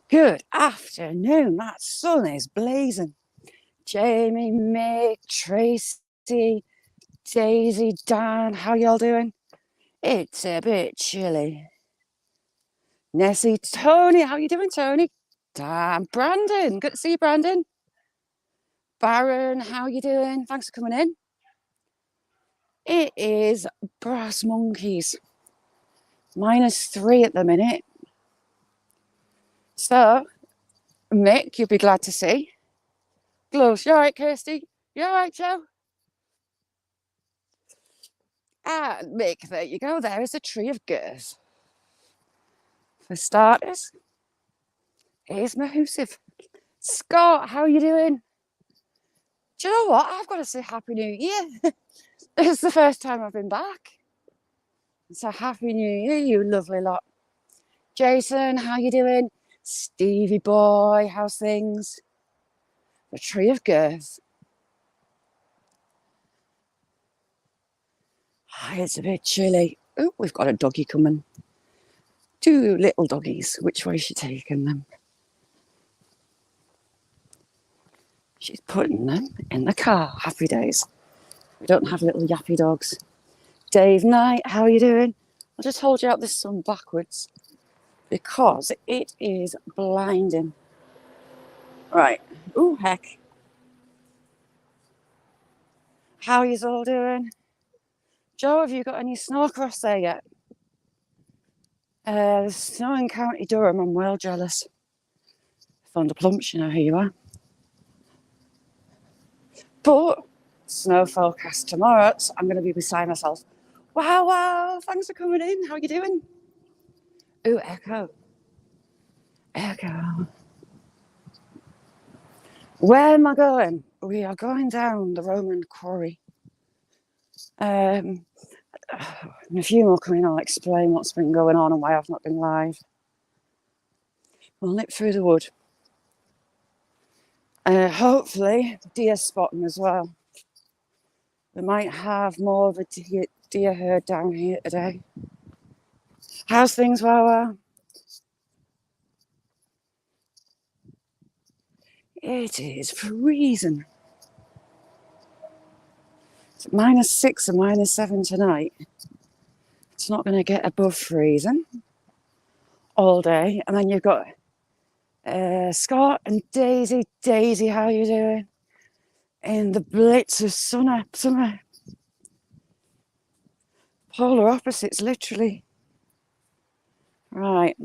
Good afternoon. That sun is blazing. Jamie, Mick, Tracy, Daisy, Dan, how y'all doing? It's a bit chilly. Nessie, Tony, how you doing, Tony? Dan, Brandon, good to see you, Brandon. Baron, how you doing? Thanks for coming in. It is Brass Monkeys. -3 at the minute. So, Mick, you'll be glad to see. Gloves, you all right, Kirsty? You all right, Joe? Ah, Mick, there you go. There is a tree of girth. For starters, here's Mahusiv. Scott, how are you doing? Do you know what? I've got to say Happy New Year. It's the first time I've been back. So Happy New Year, you lovely lot. Jason, how you doing? Stevie boy, how's things? The tree of girth. It's a bit chilly. Oh, we've got a doggy coming. 2 little doggies. Which way is she taking them? She's putting them in the car. Happy days. We don't have little yappy dogs. Dave Knight, how are you doing? I'll just hold you out this sun backwards because it is blinding. Right. Oh, heck. How are you all doing? Joe, have you got any snow across there yet? There's snow in County Durham. I'm well jealous. Found a plumps, you know who you are. But snow forecast tomorrow, so I'm going to be beside myself. Wow, thanks for coming in. How are you doing? Oh, Echo. Where am I going? We are going down the Roman Quarry. In a few more coming, I'll explain what's been going on and why I've not been live. We'll nip through the wood. Hopefully, deer spotting as well. We might have more of a deer herd down here today. How's things, Wawa? It is freezing. It's -6 and -7 tonight. It's not going to get above freezing all day. And then you've got Scott and Daisy. Daisy, how are you doing? In the blitz of summer. Polar opposites, literally. Right.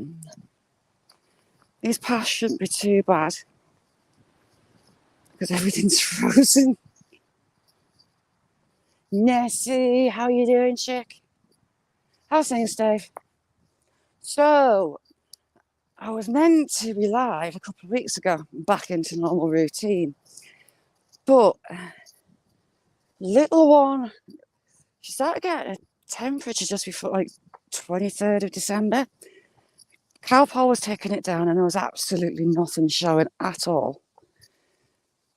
These paths shouldn't be too bad because everything's frozen. Nessie, how are you doing, chick? How's things, Dave? So, I was meant to be live a couple of weeks ago, back into normal routine. But little one, she started getting a temperature just before like 23rd of December. Calpol was taking it down and there was absolutely nothing showing at all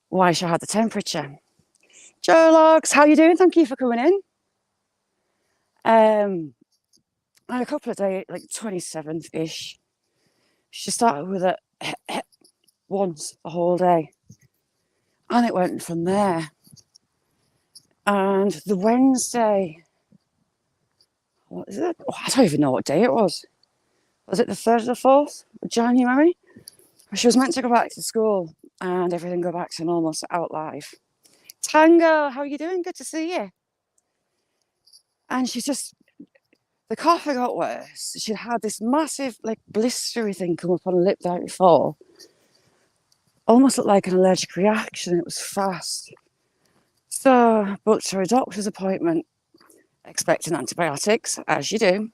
why she had the temperature. Joe Logs, how you doing? Thank you for coming in. And a couple of days, like 27th-ish, she started with a once a whole day. And it went from there. And the Wednesday, what is it? Oh, I don't even know what day it was. Was it the 3rd or the 4th of January? She was meant to go back to school and everything go back to normal, so out live. Tango, how are you doing? Good to see you. And the cough got worse. She'd had this massive, like, blistery thing come up on her lip the night before. Almost looked like an allergic reaction. It was fast. So, booked her a doctor's appointment, expecting antibiotics, as you do.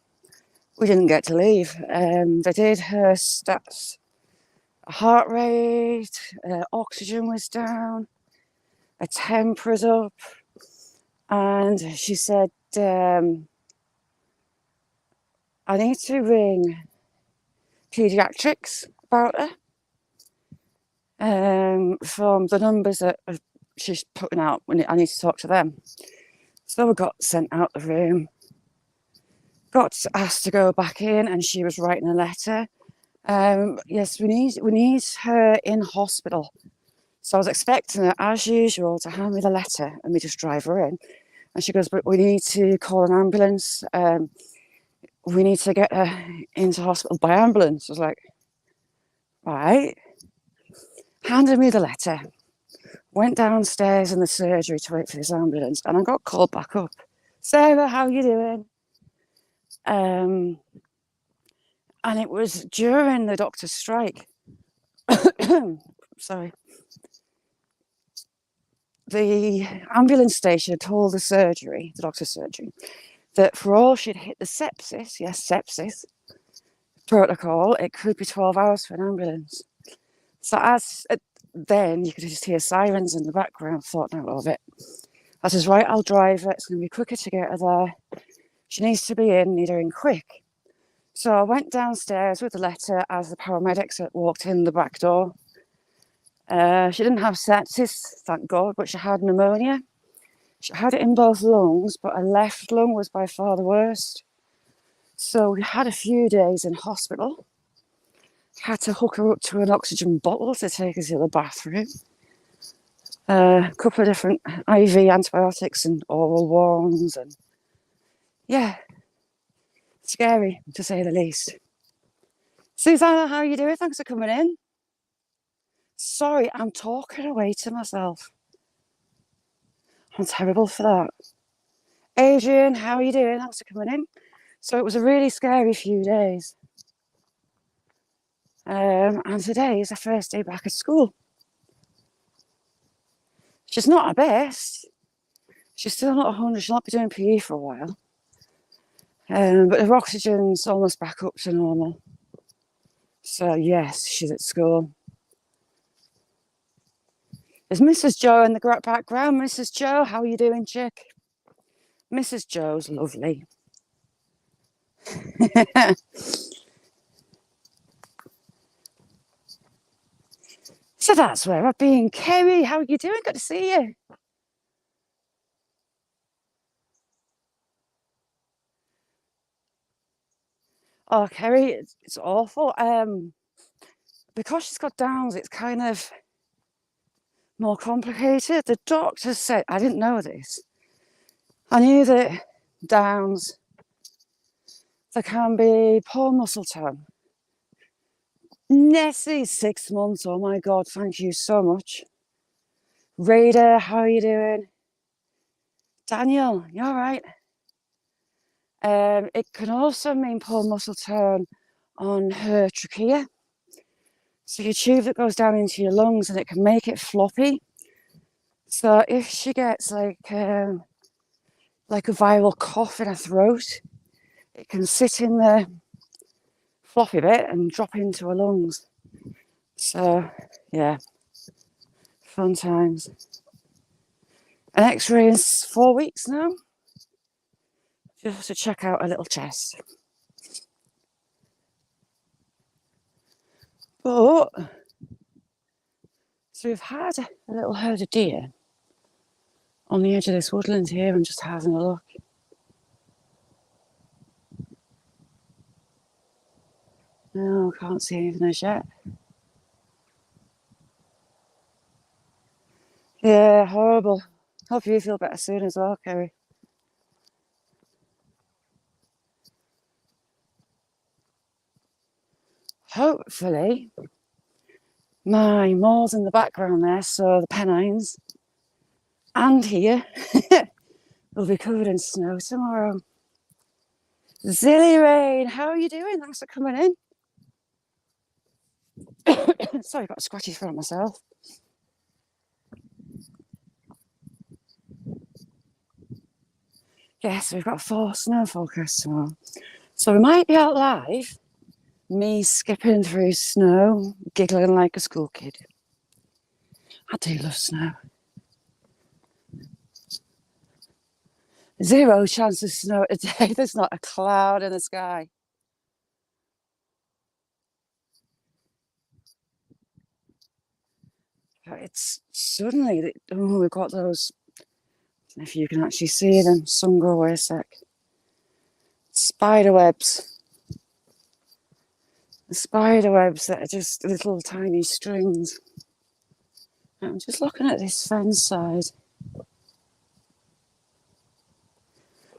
We didn't get to leave. They did her stats. Heart rate, oxygen was down, her temperature's up, and she said, I need to ring paediatrics about her from the numbers that she's putting out. I need to talk to them. So we got sent out the room, got asked to go back in, and she was writing a letter Yes, we need her in hospital. So I was expecting her, as usual, to hand me the letter and we just drive her in. And she goes, but we need to call an ambulance. We need to get her into hospital by ambulance. I was like, right. Handed me the letter. Went downstairs in the surgery to wait for this ambulance. And I got called back up. Sarah, how are you doing? And it was during the doctor's strike. Sorry. The ambulance station told the doctor's surgery, that for all she'd hit the sepsis protocol, it could be 12 hours for an ambulance. So then you could just hear sirens in the background. Thought now of it. I says, right, I'll drive her. It's going to be quicker to get her there. She needs to be in, need her in quick. So I went downstairs with the letter as the paramedics walked in the back door. She didn't have sepsis, thank God, but she had pneumonia. She had it in both lungs, but her left lung was by far the worst. So we had a few days in hospital. Had to hook her up to an oxygen bottle to take her to the bathroom. A couple of different IV antibiotics and oral ones, and yeah, scary to say the least. Susanna, how are you doing? Thanks for coming in. Sorry, I'm talking away to myself. I'm terrible for that. Adrian, how are you doing? Thanks for coming in. So it was a really scary few days. And today is the first day back at school. She's not her best. She's still not 100. She'll not be doing PE for a while. But her oxygen's almost back up to normal. So yes, she's at school. There's Mrs. Joe in the background. Mrs. Joe, how are you doing, chick? Mrs. Joe's lovely. So that's where I've been. Kerry, how are you doing? Good to see you. Oh, Kerry, it's awful. Because she's got Downs, it's kind of more complicated. The doctor said, I didn't know this. I knew that Downs, there can be poor muscle tone. Nessie, 6 months. Oh my God, thank you so much. Raider, how are you doing? Daniel, you all right? It can also mean poor muscle tone on her trachea. So your tube that goes down into your lungs, and it can make it floppy. So if she gets like a viral cough in her throat, it can sit in the floppy bit and drop into her lungs. So yeah, fun times. An X-ray in 4 weeks now, just to check out a little chest. But so we've had a little herd of deer on the edge of this woodland here and just having a look. No, can't see anything as yet. Yeah, horrible. Hope you feel better soon as well, Kerry. Hopefully, my moors in the background there, so the Pennines, and here, will be covered in snow tomorrow. Zilly Rain, how are you doing? Thanks for coming in. Sorry, I got a scratchy throat myself. Yes, we've got a 4 snow forecast tomorrow. So we might be out live, me skipping through snow, giggling like a school kid. I do love snow. 0 chance of snow today. There's not a cloud in the sky. But it's suddenly, we've got those, I don't know if you can actually see them. Sun, go away a sec. Spider webs. spider webs that are just little tiny strings. I'm just looking at this fence side.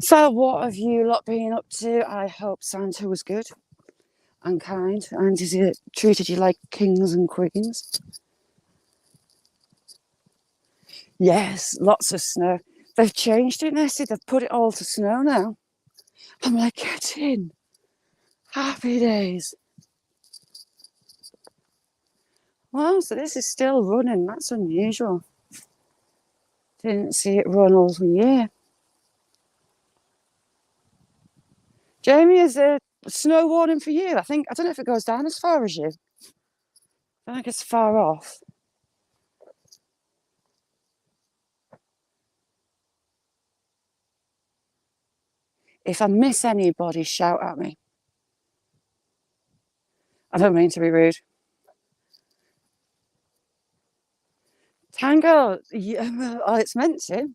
So what have you lot been up to? I hope Santa was good and kind and he treated you like kings and queens. Yes, lots of snow. They've changed it, Nessie. They've put it all to snow now. I'm like, get in. Happy days. Well, so this is still running. That's unusual. Didn't see it run all year. Jamie, is there a snow warning for you? I don't know if it goes down as far as you. I think it's far off. If I miss anybody, shout at me. I don't mean to be rude. Tango, oh, it's meant to.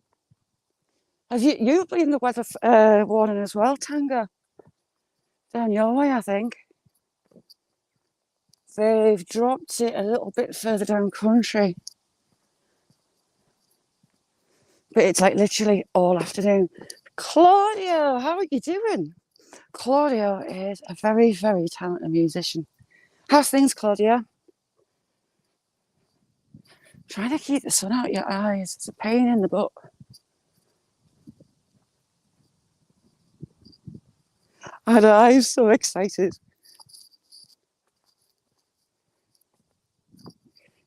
Have you've been in the weather warning as well, Tango? Down your way, I think. They've dropped it a little bit further down country. But it's like literally all afternoon. Claudio, how are you doing? Claudio is a very, very talented musician. How's things, Claudia? Trying to keep the sun out of your eyes. It's a pain in the butt. I know, I'm so excited.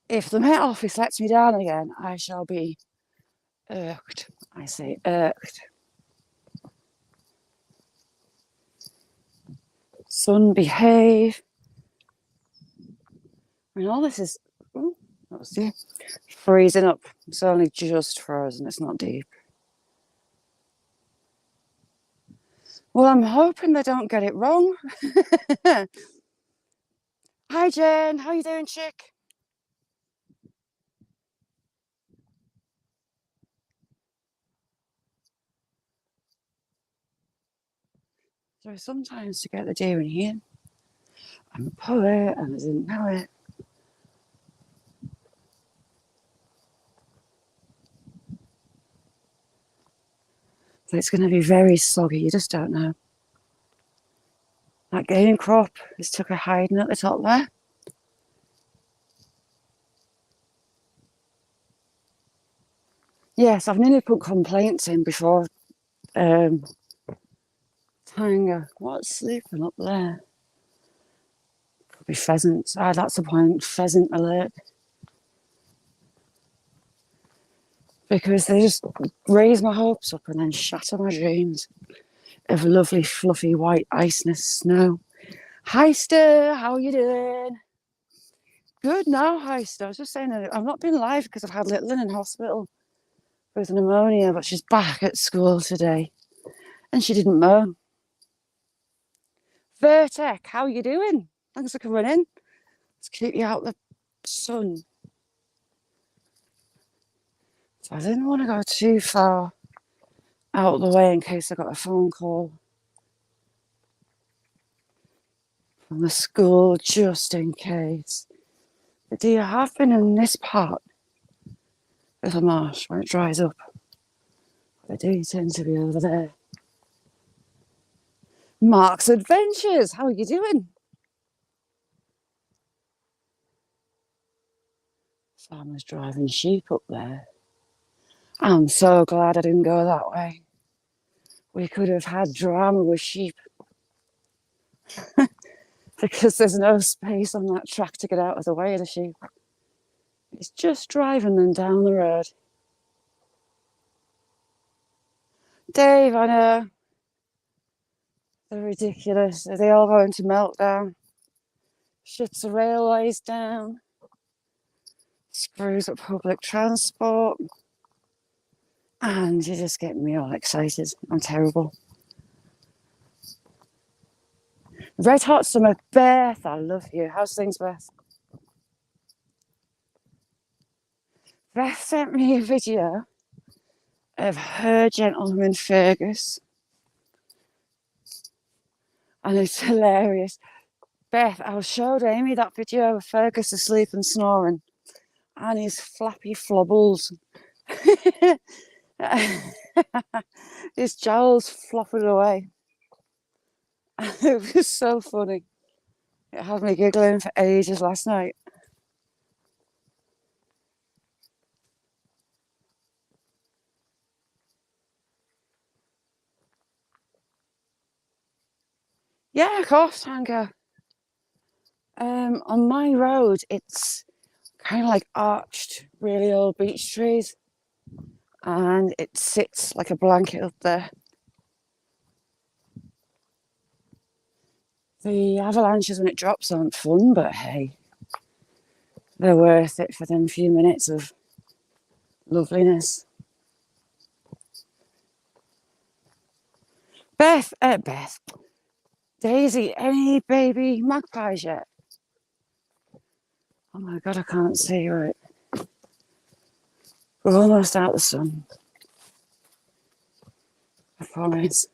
If the Met Office lets me down again, I shall be irked. I say irked. Sun, behave. I mean, all this is freezing up. It's only just frozen. It's not deep. Well, I'm hoping they don't get it wrong. Hi, Jen. How you doing, chick? So sometimes to get the deer in here, I'm a poet and I didn't know it. So it's going to be very soggy. You just don't know. That game crop is took a hiding at the top there. Yes, I've nearly put complaints in before. Tanga, what's sleeping up there? Could be pheasants. Ah, that's the point. Pheasant alert. Because they just raise my hopes up and then shatter my dreams of lovely, fluffy, white iceness snow. Heister, how are you doing? Good now, Heister. I was just saying, I've not been live because I've had Littlin in hospital with pneumonia, but she's back at school today. And she didn't moan. Vertec, how are you doing? Thanks for coming in. Let's keep you out the sun. So I didn't want to go too far out of the way in case I got a phone call from the school, just in case. The deer have been in this part of the marsh when it dries up. They do tend to be over there. Mark's Adventures, how are you doing? Farmer's driving sheep up there. I'm so glad I didn't go that way. We could have had drama with sheep. Because there's no space on that track to get out of the way of the sheep. It's just driving them down the road. Dave, I know. They're ridiculous. Are they all going to meltdown? Shuts the railways down. Screws up public transport. And you're just getting me all excited. I'm terrible. Red Hot Summer. Beth, I love you. How's things, Beth? Beth sent me a video of her gentleman Fergus. And it's hilarious. Beth, I showed Amy that video of Fergus asleep and snoring and his flappy flubbles. His jowls flopping away. It was so funny. It had me giggling for ages last night. Yeah, of course, Tango. On my road, it's kind of like arched, really old beech trees, and it sits like a blanket up there. The avalanches when it drops aren't fun, but hey, they're worth it for them few minutes of loveliness. Beth, Daisy, any baby magpies yet? Oh my God, I can't see right. We're almost out of the sun. I promise.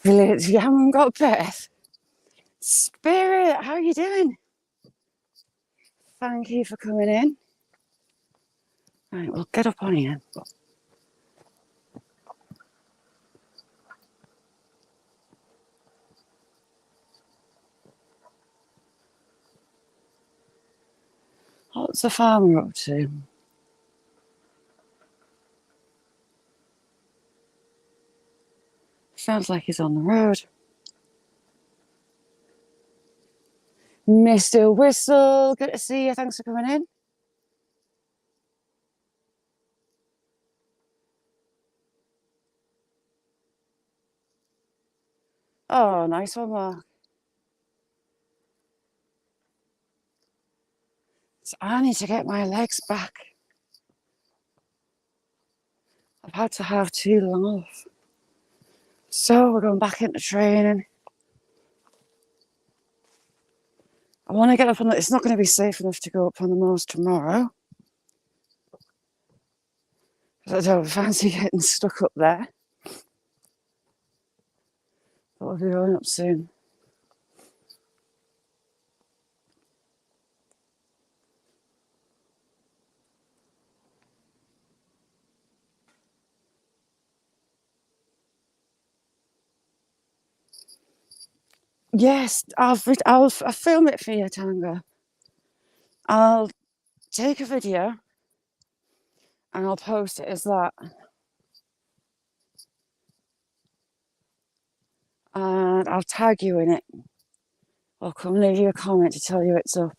Brilliant. You haven't got Beth. Spirit, how are you doing? Thank you for coming in. Right, we'll get up on here. What's the farmer up to? Sounds like he's on the road. Mr. Whistle, good to see you. Thanks for coming in. Oh, nice one, Mark. So I need to get my legs back. I've had to have too long off. So we're going back into training. I want to get up on it's not going to be safe enough to go up on the moors tomorrow. I don't fancy getting stuck up there. But we'll be going up soon. Yes, I'll film it for you, Tango. I'll take a video and I'll post it as that. And I'll tag you in it. I'll come leave you a comment to tell you it's up.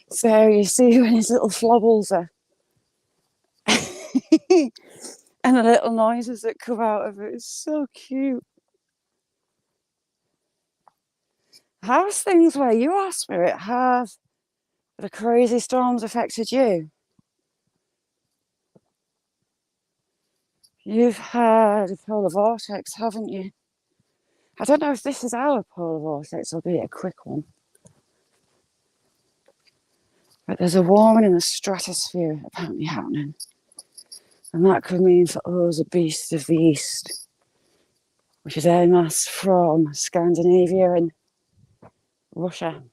So you see when his little flobbles are and the little noises that come out of it. It's so cute. How's things where you are, Spirit? Have the crazy storms affected you? You've had a polar vortex, haven't you? I don't know if this is our polar vortex or be a quick one. But there's a warming in the stratosphere apparently happening. And that could mean for us a beast of the east, which is air mass from Scandinavia and Russia.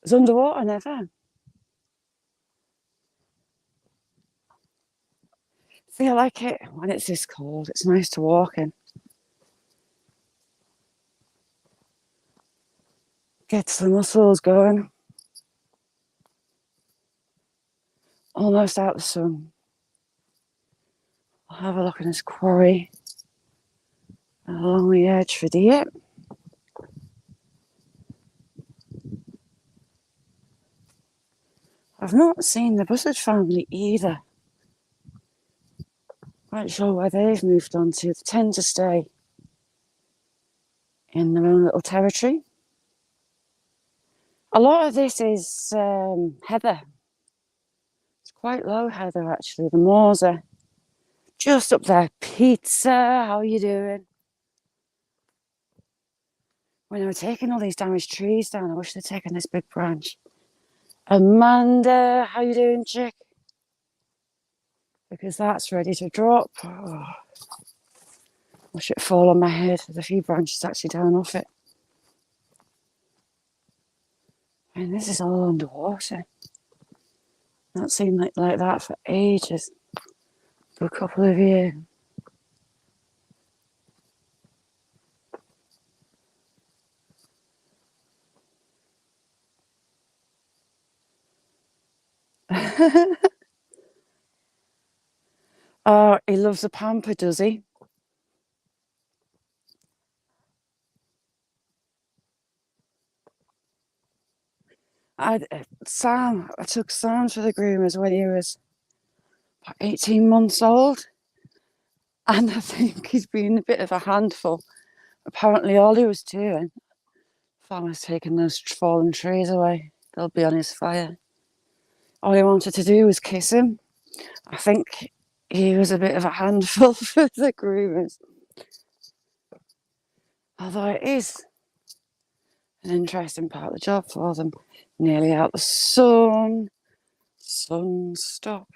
It's underwater never. See, I like it when it's this cold. It's nice to walk in. Gets the muscles going. Almost out the sun. I'll have a look at this quarry along the edge for deer. I've not seen the buzzard family either. Quite sure where they've moved on to. They tend to stay in their own little territory. A lot of this is heather. It's quite low heather, actually. The moors are just up there. Pizza, how are you doing? When they were taking all these damaged trees down, I wish they'd taken this big branch. Amanda, how you doing, chick? Because that's ready to drop. Oh, wish it fall on my head. There's a few branches actually down off it. And this is all underwater. Not seen like that for ages. For a couple of years. Oh, he loves the pamper, does he? I took Sam to the groomers when he was 18 months old. And I think he's been a bit of a handful. Apparently all he was doing, Farmer's taking those fallen trees away. They'll be on his fire. All he wanted to do was kiss him. I think he was a bit of a handful for the groomers. Although it is an interesting part of the job for them. Nearly out the sun. Sun, stop.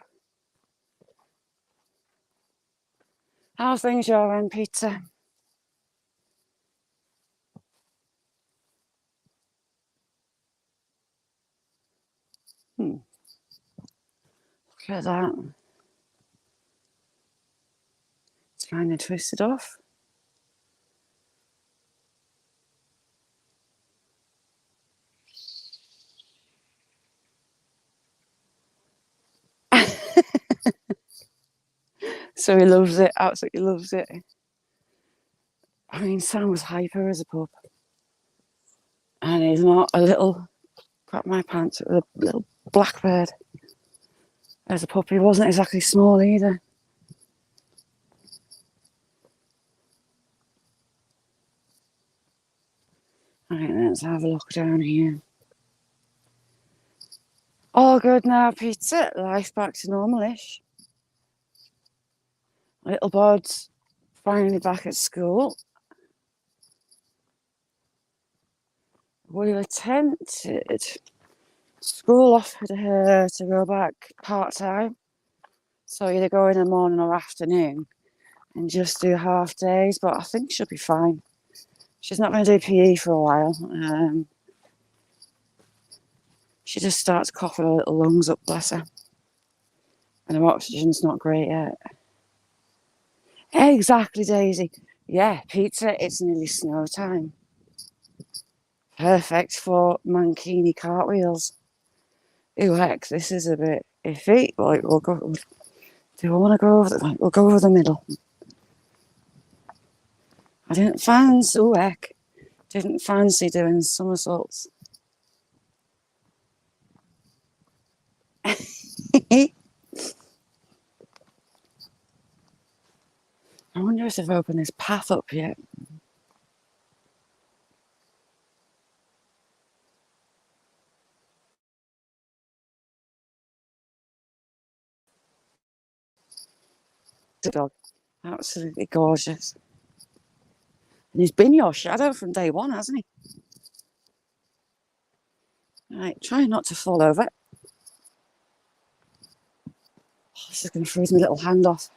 How's things your end, Peter? Look at that. It's kind of twisted off. So he loves it, absolutely loves it. I mean, Sam was hyper as a pup. And he's not a little, crap my pants, a little blackbird. As a pup, he wasn't exactly small either. Right, let's have a look down here. All good now, Peter. Life back to normal-ish. Little Bod's finally back at school. We've attempted. School offered her to go back part-time. So either go in the morning or afternoon and just do half days. But I think she'll be fine. She's not going to do PE for a while. She just starts coughing her little lungs up, bless her. And her oxygen's not great yet. Exactly, Daisy. Yeah, Peter, it's nearly snow time. Perfect for mankini cartwheels. Ooh, heck, this is a bit iffy. Like, we'll go. Do I want to go over the? We'll go over the middle. I didn't fancy. Ooh, heck, didn't fancy doing somersaults. I wonder if they've opened this path up yet. The dog, absolutely gorgeous. And he's been your shadow from day one, hasn't he? Right, try not to fall over. Oh, this is going to freeze my little hand off.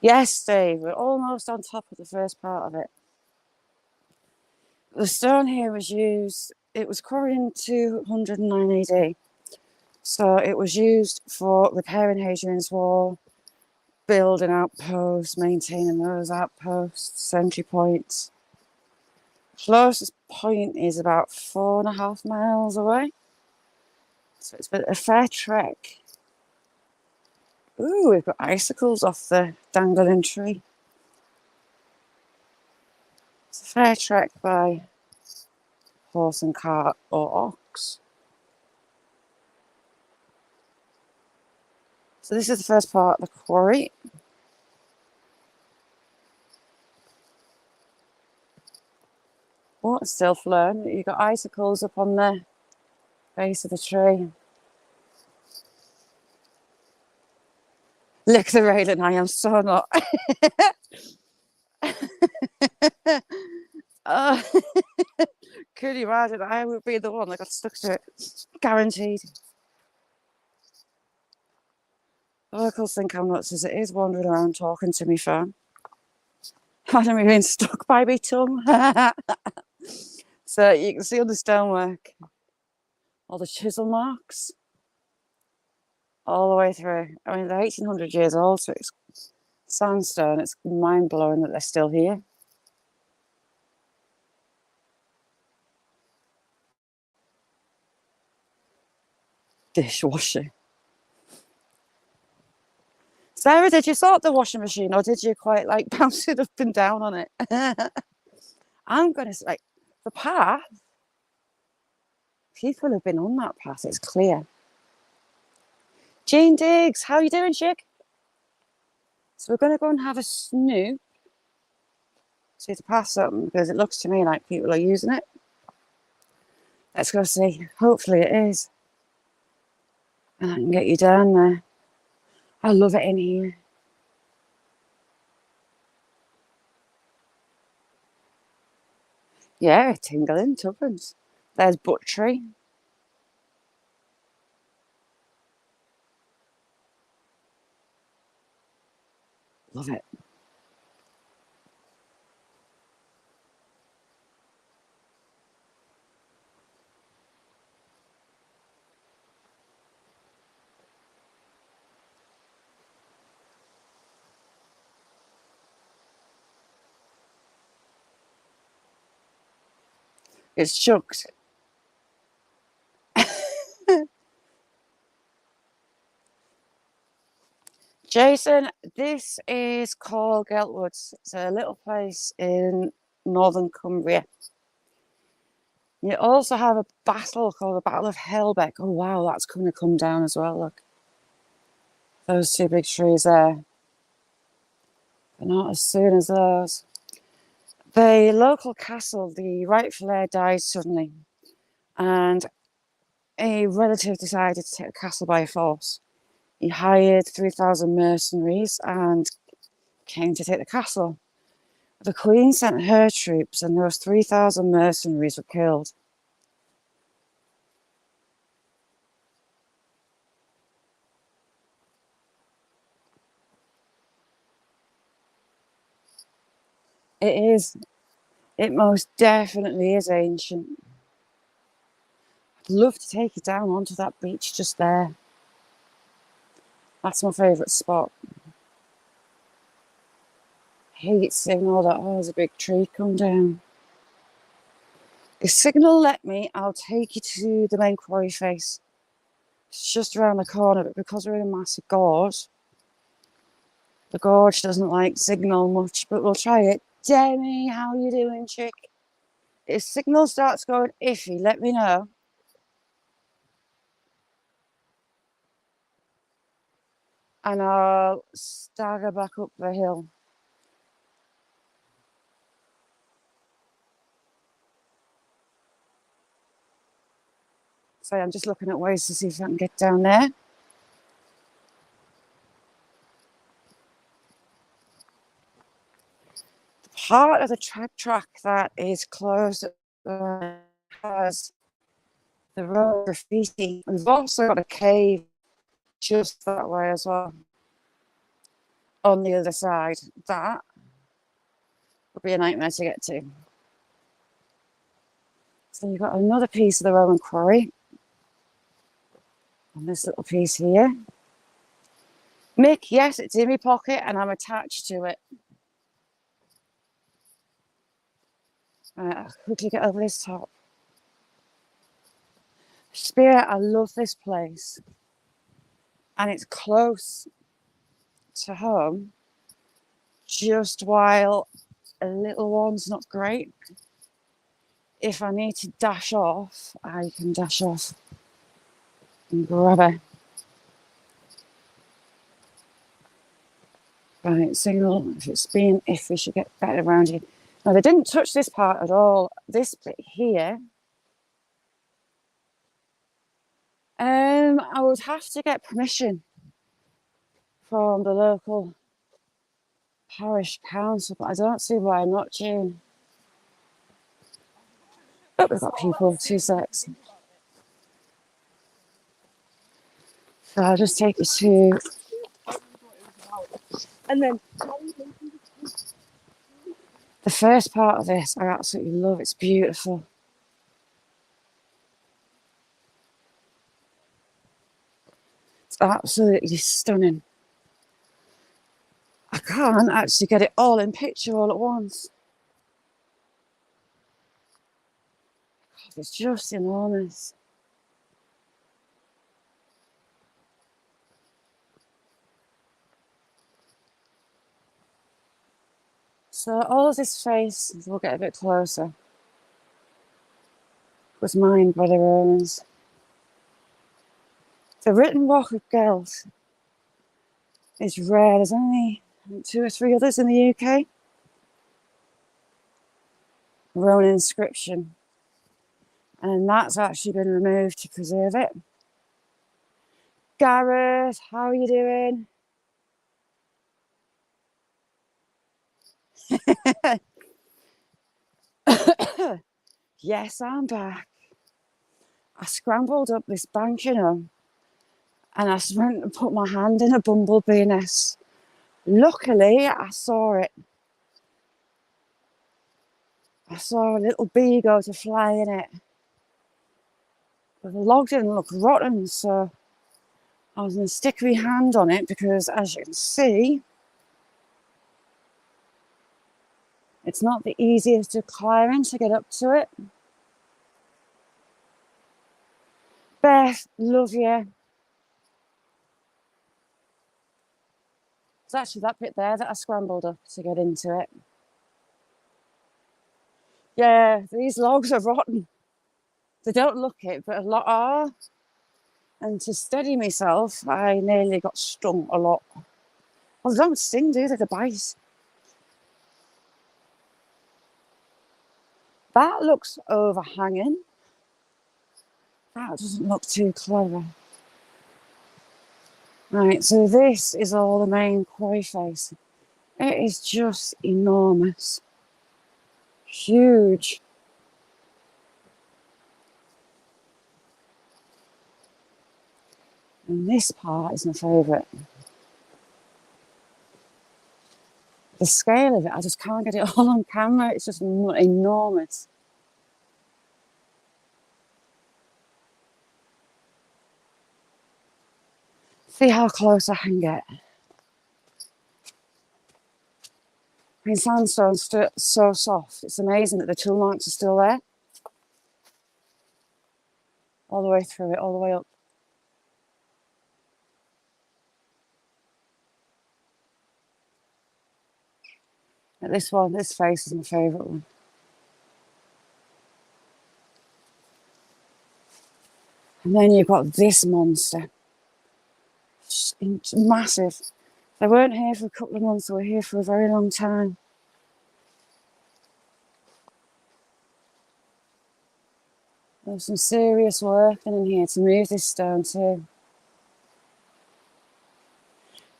Yes, Dave, we're almost on top of the first part of it. The stone here was used, it was quarried in 209 AD. So it was used for repairing Hadrian's Wall, building outposts, maintaining those outposts, sentry points. Closest point is about 4.5 miles away. So it's been a fair trek. Ooh, we've got icicles off the dangling tree. It's a fair trek by horse and cart or ox. So this is the first part of the quarry. Oh, it's still flowing. You've got icicles up on the base of the tree. Lick the railing, I am so not. uh, could you imagine? I would be the one that got stuck to it. Guaranteed. The locals think I'm nuts as it is wandering around talking to me phone. I'm being stuck by my tongue. So you can see on the stonework all the chisel marks all the way through. I mean, they're 1800 years old, so it's sandstone. It's mind blowing that they're still here. Dishwasher. Sarah, did you sort the washing machine or did you quite like bounce it up and down on it? I'm going to like the path. People have been on that path, it's clear. Jane Diggs, how you doing, chick? So we're going to go and have a snoop. See to pass something because it looks to me like people are using it. Let's go see. Hopefully it is. And I can get you down there. I love it in here. Yeah, tingling, tuppence. There's buttery. Love it. It's chucked. Jason, this is called Geltwoods. It's a little place in northern Cumbria. You also have a battle called the Battle of Helbeck. Oh, wow, that's going to come down as well, look. Those two big trees there. But not as soon as those. The local castle, the rightful heir died suddenly. And a relative decided to take the castle by force. He hired 3,000 mercenaries and came to take the castle. The Queen sent her troops and those 3,000 mercenaries were killed. It is. It most definitely is ancient. I'd love to take you down onto that beach just there. That's my favourite spot. Hate seeing all that. Oh, there's a big tree come down. If signal let me, I'll take you to the main quarry face. It's just around the corner, but because we're in a massive gorge, the gorge doesn't like signal much, but we'll try it. Demi, how you doing, chick? If signal starts going iffy, let me know. And I'll stagger back up the hill. So I'm just looking at ways to see if I can get down there. Part of the track that is closed has the road graffiti. We've also got a cave just that way as well. On the other side, that would be a nightmare to get to. So you've got another piece of the Roman quarry on this little piece here. Mick, yes, it's in my pocket and I'm attached to it. Right, I'll quickly get over this top. Spirit, I love this place. And it's close to home, just while a little one's not great. If I need to dash off, I can dash off and grab her. Right, signal if it's being if we should get better around here. Now they didn't touch this part at all. This bit here. I would have to get permission from the local parish council, but I don't see why I'm not due. But we've got people, 2 secs. So I'll just take you to, and then the first part of this I absolutely love. It's beautiful. It's absolutely stunning. I can't actually get it all in picture all at once. God, it's just enormous. So all of this face, we'll get a bit closer, was mined by the Romans. The written rock of Gelt is rare. There's only 2 or 3 others in the UK. Roman inscription. And that's actually been removed to preserve it. Gareth, how are you doing? Yes, I'm back. I scrambled up this bank, you know, and I went and put my hand in a bumblebee nest. Luckily, I saw it. I saw a little bee go to fly in it. But the log didn't look rotten, so I was going to stick my hand on it because, as you can see, it's not the easiest of climbing to get up to it. Beth, love you. It's actually that bit there that I scrambled up to get into it. Yeah, these logs are rotten. They don't look it, but a lot are. And to steady myself, I nearly got stung a lot. Well, they don't sting, do they? They bite. That looks overhanging. That doesn't look too clever. Right, so this is all the main quarry face. It is just enormous. Huge. And this part is my favourite. The scale of it, I just can't get it all on camera. It's just enormous. See how close I can get. I mean, sandstone's so soft. It's amazing that the tool marks are still there. All the way through it, all the way up. At this one, this face is my favourite one. And then you've got this monster. It's massive. They weren't here for a couple of months, they were here for a very long time. There's some serious work in here to move this stone too.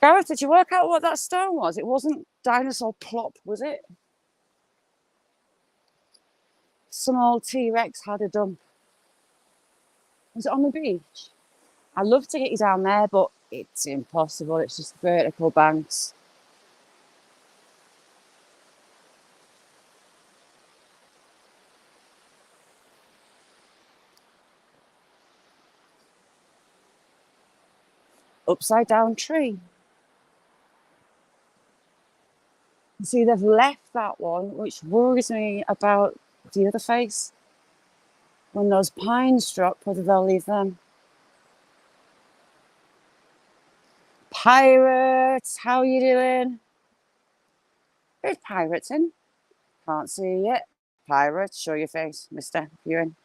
Gareth, did you work out what that stone was? It wasn't dinosaur plop, was it? Some old T-Rex had a dump. Was it on the beach? I'd love to get you down there, but it's impossible. It's just vertical banks. Upside down tree. You see, they've left that one, which worries me about the other face. When those pines drop, whether they'll leave them. Pirates, how are you doing? There's pirates in. Can't see you yet. Pirates, show your face, mister. You're in.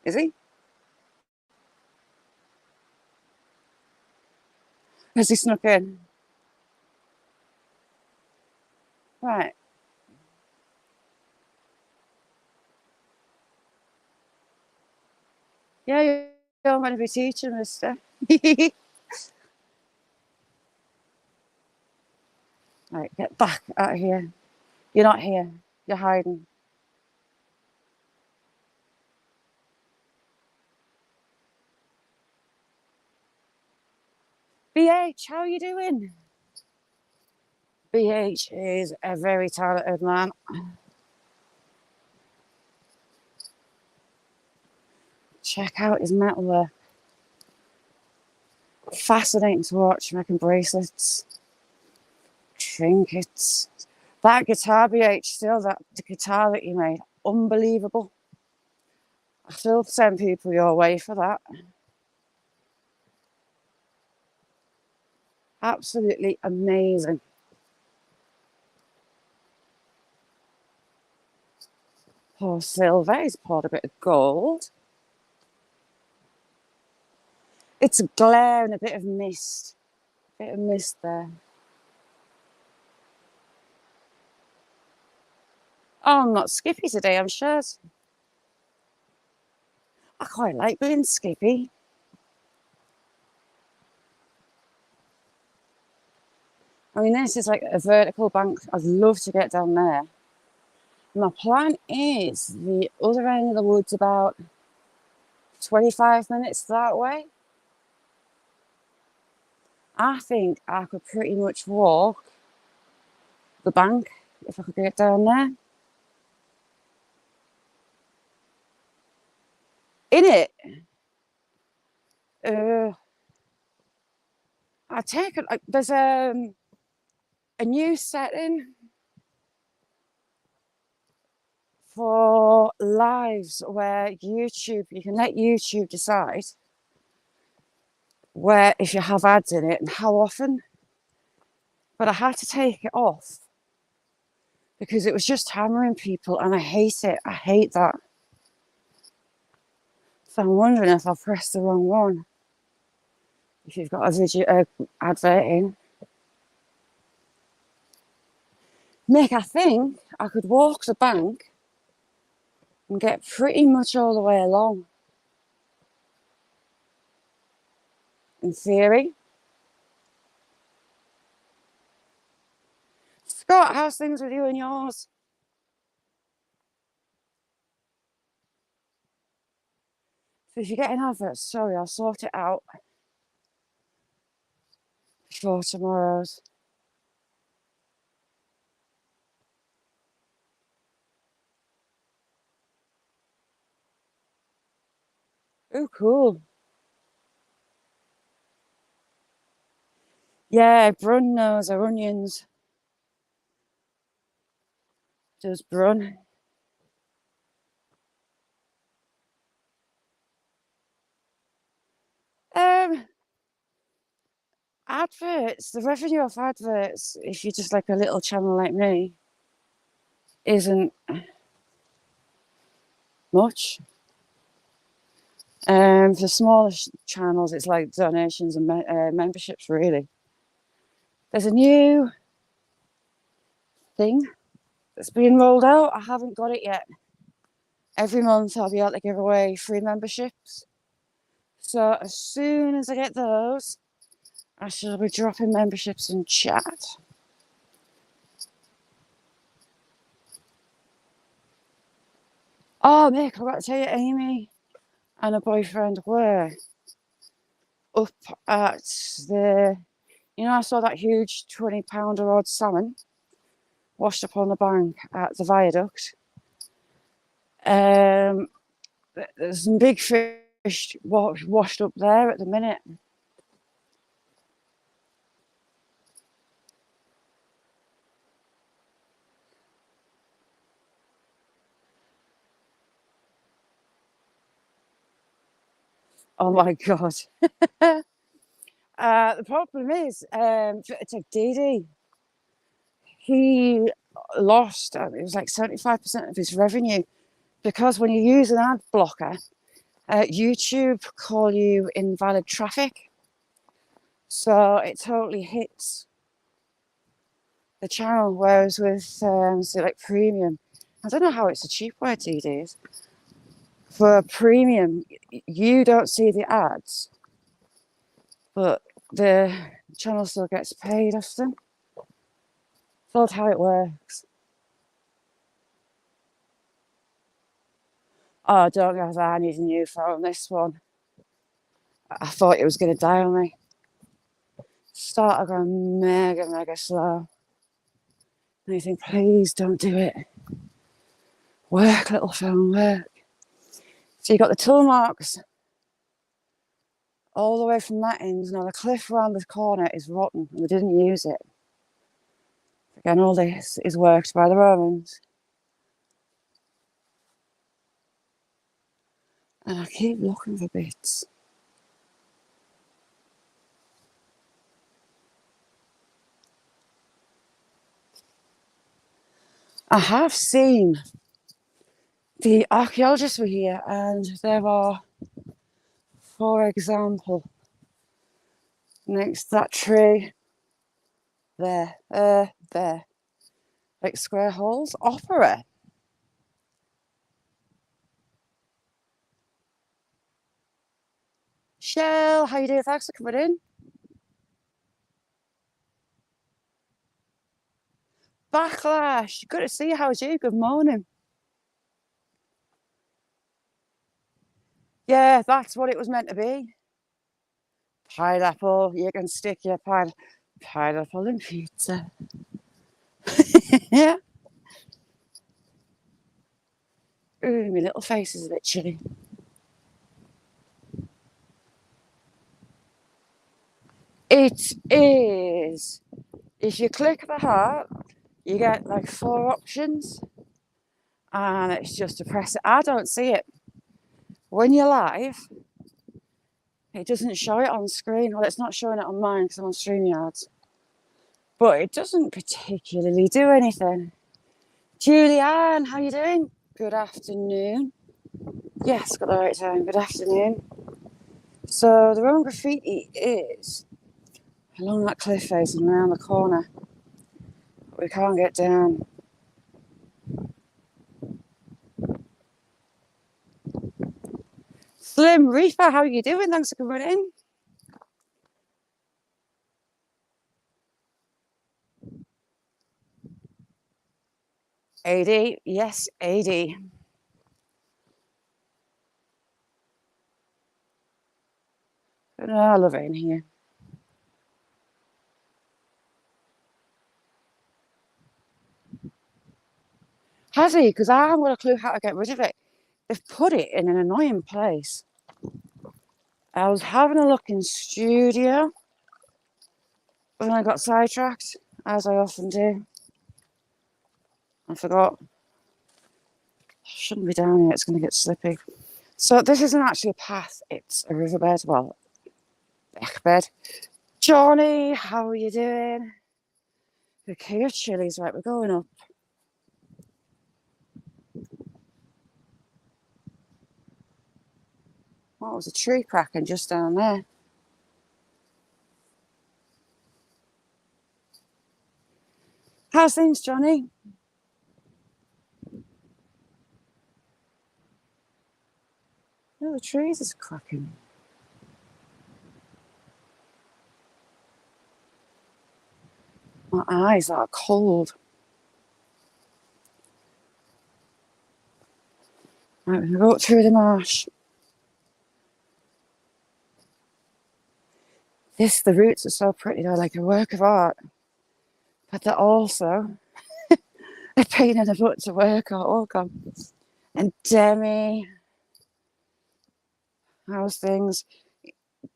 Is he? Has he snuck in? Right. Yeah, you're going to be teaching, mister. Right, get back out of here. You're not here. You're hiding. BH, how are you doing? BH is a very talented man. Check out his metalwork. Fascinating to watch, making bracelets, trinkets. That guitar, BH, still the guitar that you made, unbelievable. I still send people your way for that. Absolutely amazing. Poor silver, he's poured a bit of gold. It's a glare and a bit of mist. Bit of mist there. Oh, I'm not skippy today, I'm sure. I quite like being skippy. I mean, this is like a vertical bank. I'd love to get down there. My plan is the other end of the woods, about 25 minutes that way. I think I could pretty much walk the bank if I could get down there. In it, I take it like there's a new setting for lives where YouTube, you can let YouTube decide where if you have ads in it and how often. But I had to take it off because it was just hammering people and I hate it. I hate that. So I'm wondering if I pressed the wrong one. If you've got a video advert in. Mick, I think I could walk the bank and get pretty much all the way along. In theory. Scott, how's things with you and yours? So if you get an advert, sorry, I'll sort it out before tomorrow's. Oh, cool. Yeah, Brun knows our onions. Does Brun. Adverts, the revenue of adverts, if you're just like a little channel like me, isn't much. For smaller channels, it's like donations and memberships, really. There's a new thing that's being rolled out. I haven't got it yet. Every month I'll be able to give away free memberships. So as soon as I get those, I shall be dropping memberships in chat. Oh, Mick, I've got to tell you, Amy and her boyfriend were up at the, I saw that huge 20-pounder odd salmon washed up on the bank at the viaduct. There's some big fish washed up there at the minute. Oh my God. The problem is, it's like Dee, he lost, it was like 75% of his revenue because when you use an ad blocker, YouTube call you invalid traffic. So it totally hits the channel, whereas with say like premium, I don't know how it's a cheap word these days. For premium, you don't see the ads, but the channel still gets paid often. That's how it works. Oh, don't go there, I need a new phone. This one, I thought it was going to die on me. Started going mega slow. And you think, please don't do it. Work, little phone, work. So you got the tool marks all the way from that end. Now the cliff around the corner is rotten and we didn't use it. Again, all this is worked by the Romans. And I keep looking for bits. I have seen the archaeologists were here, and there are, for example, next to that tree, there, like square holes, opera. Shell, how you doing? Thanks for coming in. Backlash, good to see you. How's you? Good morning. Yeah, that's what it was meant to be. Pineapple, you can stick your pineapple in pizza. Yeah. Ooh, my little face is a bit chilly. It is. If you click the heart, you get like 4 options, and it's just to press it. I don't see it. When you're live, it doesn't show it on screen. Well, it's not showing it on mine because I'm on StreamYard. But it doesn't particularly do anything. Julianne, how you doing? Good afternoon. Yes, got the right time. Good afternoon. So the Roman graffiti is along that cliff face and around the corner. But we can't get down. Slim Reaper, how are you doing? Thanks for coming in. AD, yes, AD. Oh, I love it in here. Has he? Because I haven't got a clue how to get rid of it. They've put it in an annoying place. I was having a look in studio, but then I got sidetracked, as I often do. I forgot. Shouldn't be down here, it's going to get slippy. So this isn't actually a path, it's a riverbed. Well, bed. Johnny, how are you doing? The Kia chilies, right, we're going up. What was a tree cracking just down there? How's things, Johnny? Oh, the trees is cracking. My eyes are cold. Right, we're going to go through the marsh. The roots are so pretty, they're like a work of art. But they're also a pain in the butt to work on. And Demi, how's things?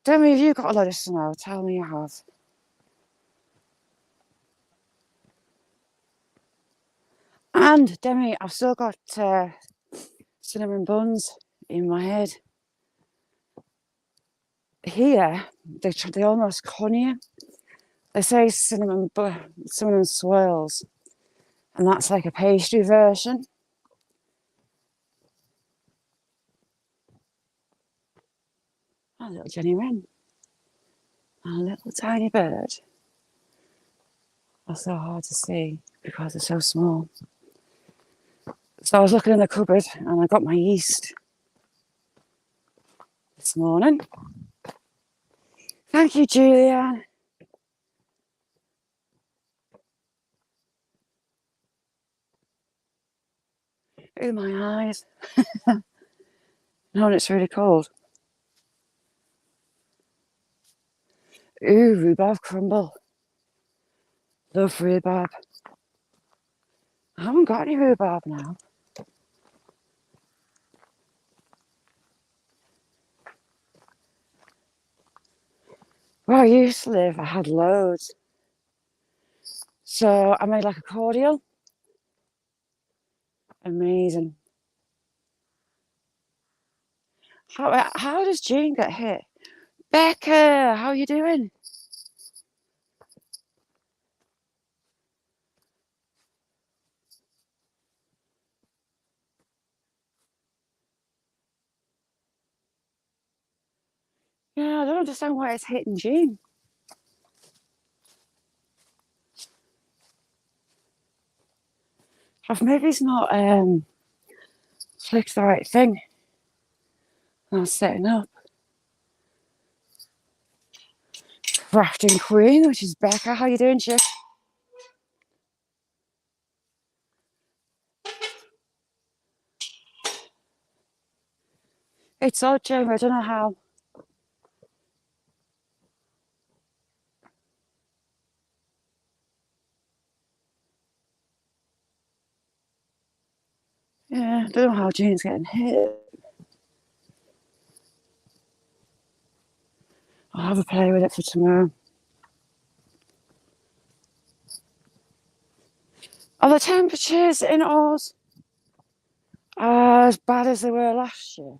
Demi, have you got a lot of snow? Tell me you have. And Demi, I've still got cinnamon buns in my head. Here, they almost con you. They say cinnamon swirls, and that's like a pastry version. Oh, little Jenny Wren. A little tiny bird. are so hard to see because they're so small. So I was looking in the cupboard and I got my yeast this morning. Thank you, Julianne. Ooh, my eyes. No, and it's really cold. Ooh, rhubarb crumble. Love rhubarb. I haven't got any rhubarb now. Where I used to live, I had loads. So I made like a cordial. Amazing. How does Jean get hit? Becca, how are you doing? Yeah, I don't understand why it's hitting Jean. Maybe it's not clicked the right thing. I was setting up. Crafting Queen, which is Becca. How you doing, chick? It's odd, Jamie. I don't know how. Yeah, I don't know how Jean's getting hit. I'll have a play with it for tomorrow. Are the temperatures in Oz as bad as they were last year?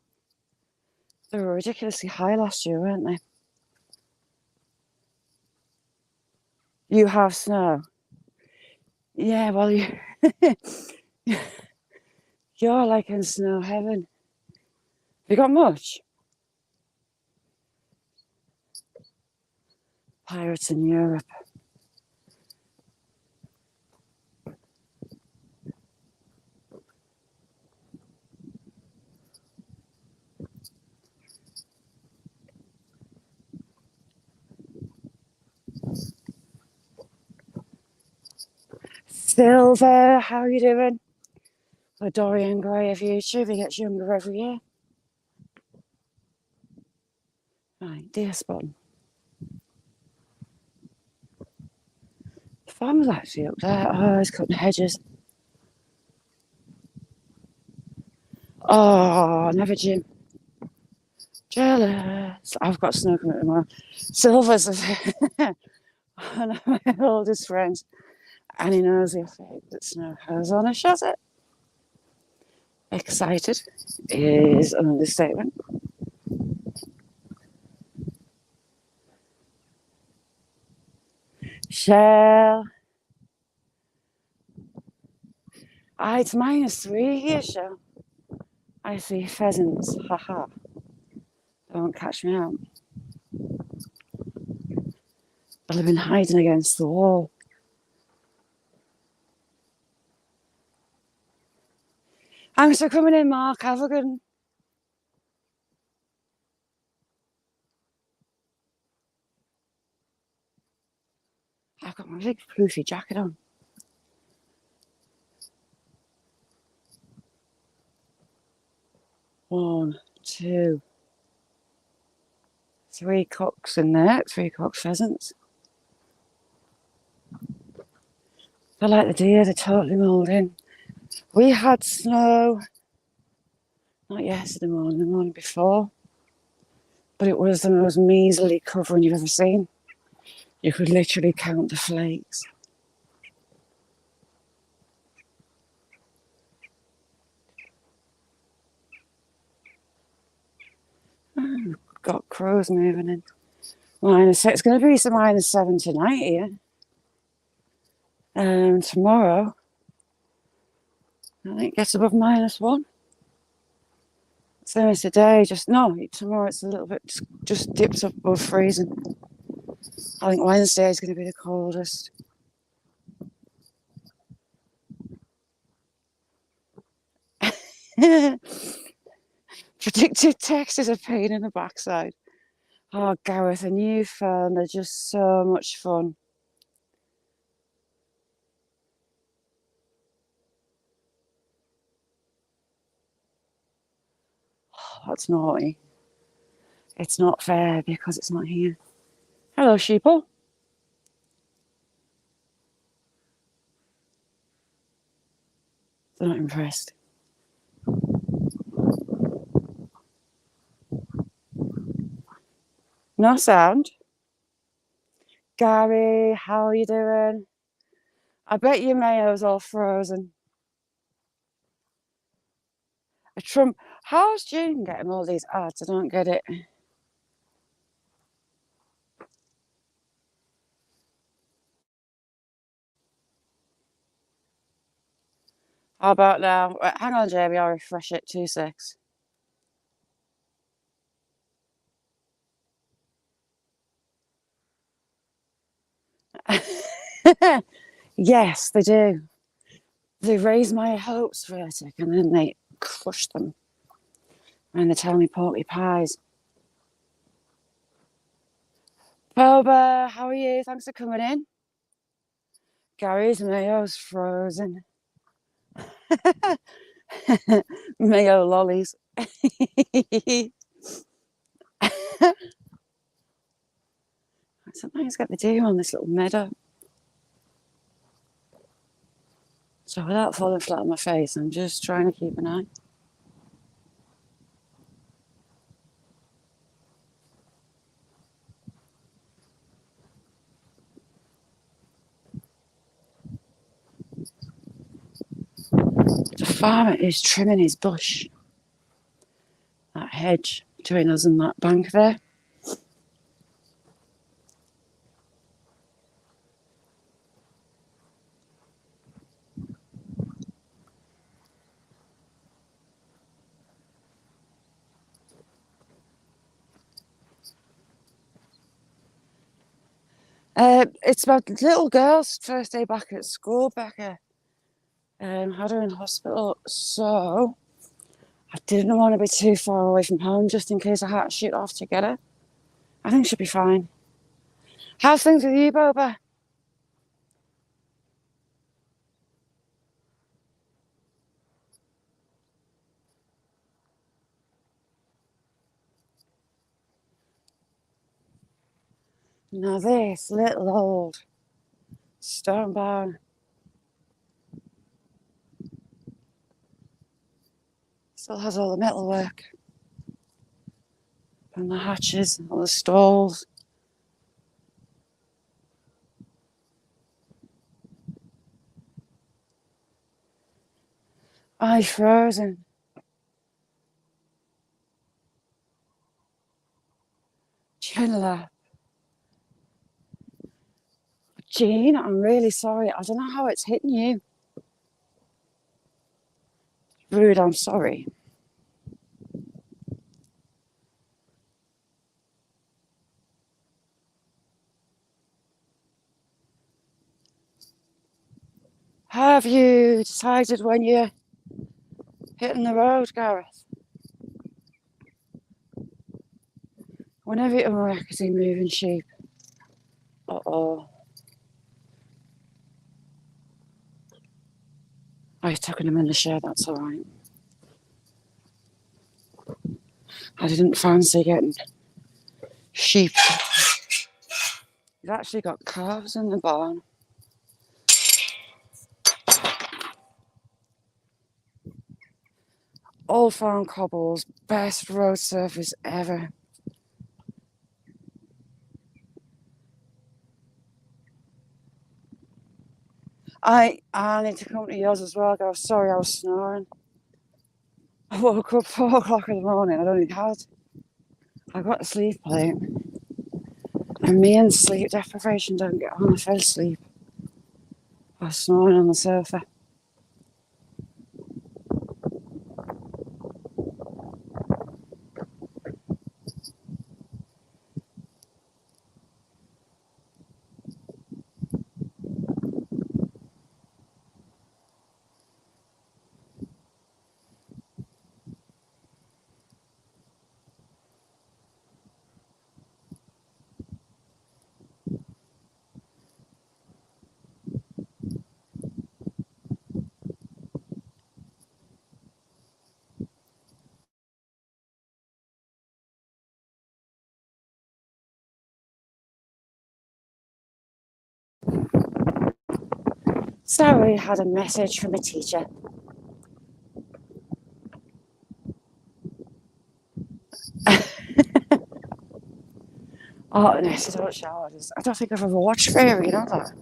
They were ridiculously high last year, weren't they? You have snow. Yeah, well, you're like in snow heaven. Have you got much? Pirates in Europe. Silver, how are you doing? For Dorian Gray of YouTube, he gets younger every year. Right, deer spotting. The farmer's actually up there. Oh, he's cutting hedges. Oh, never Jim. Jealous. I've got snow coming tomorrow. Silver's one of my oldest friends, and he knows the effect that snow has on a shazza. Excited is an understatement. Shell. It's -3 here, Shell. I see pheasants. Haha. Don't catch me out. I'll have been hiding against the wall. Thanks for coming in, Mark. Have a good one. I've got my big poofy jacket on. One, two, three cocks in there. 3 cock pheasants. They're like the deer. They're totally mulled in. We had snow, not yesterday morning, the morning before, but it was the most measly covering you've ever seen. You could literally count the flakes. Oh, got crows moving in. It's going to be some -7 tonight here. Tomorrow, I think it gets above -1. Same as today, tomorrow it's a little bit, just dips up above freezing. I think Wednesday is going to be the coldest. Predictive text is a pain in the backside. Oh, Gareth, a new phone, they're just so much fun. Oh, that's naughty. It's not fair because it's not here. Hello, sheeple. They're not impressed. No sound. Gary, how are you doing? I bet your mayo's all frozen. A Trump. How's June getting all these ads? I don't get it. How about now? Right, hang on, Jamie. I'll refresh it. 2 secs. Yes, they do. They raise my hopes for a tick and then they crush them. And they tell me porky pies. Boba, how are you? Thanks for coming in. Gary's mayo's frozen. Mayo lollies. Something's got to do on this little meadow. So without falling flat on my face, I'm just trying to keep an eye. The farmer is trimming his bush. That hedge between us and that bank there. It's my little girl's first day back at school, Becca. Had her in hospital, so I didn't want to be too far away from home just in case I had to shoot off to get her. I think she'll be fine. How's things with you, Boba? Now this little old stone barn still has all the metalwork and the hatches and all the stalls. Aye, frozen. Chandler. Jean, I'm really sorry. I don't know how it's hitting you. Rude, I'm sorry. Have you decided when you're hitting the road, Gareth? Whenever you're marketing moving sheep. Uh-oh. I was tucking them in the shed, that's all right. I didn't fancy getting sheep. You've actually got calves in the barn. Old farm cobbles, best road surface ever. I need to come to yours as well, girl. Sorry, I was snoring. I woke up 4 o'clock in the morning. I'd only had. I got a sleep plate. And me and sleep deprivation don't get on. I fell asleep. I was snoring on the sofa. Sorry, had a message from a teacher. Oh, no, she's not showered. I don't think I've ever watched Fairy, you know that?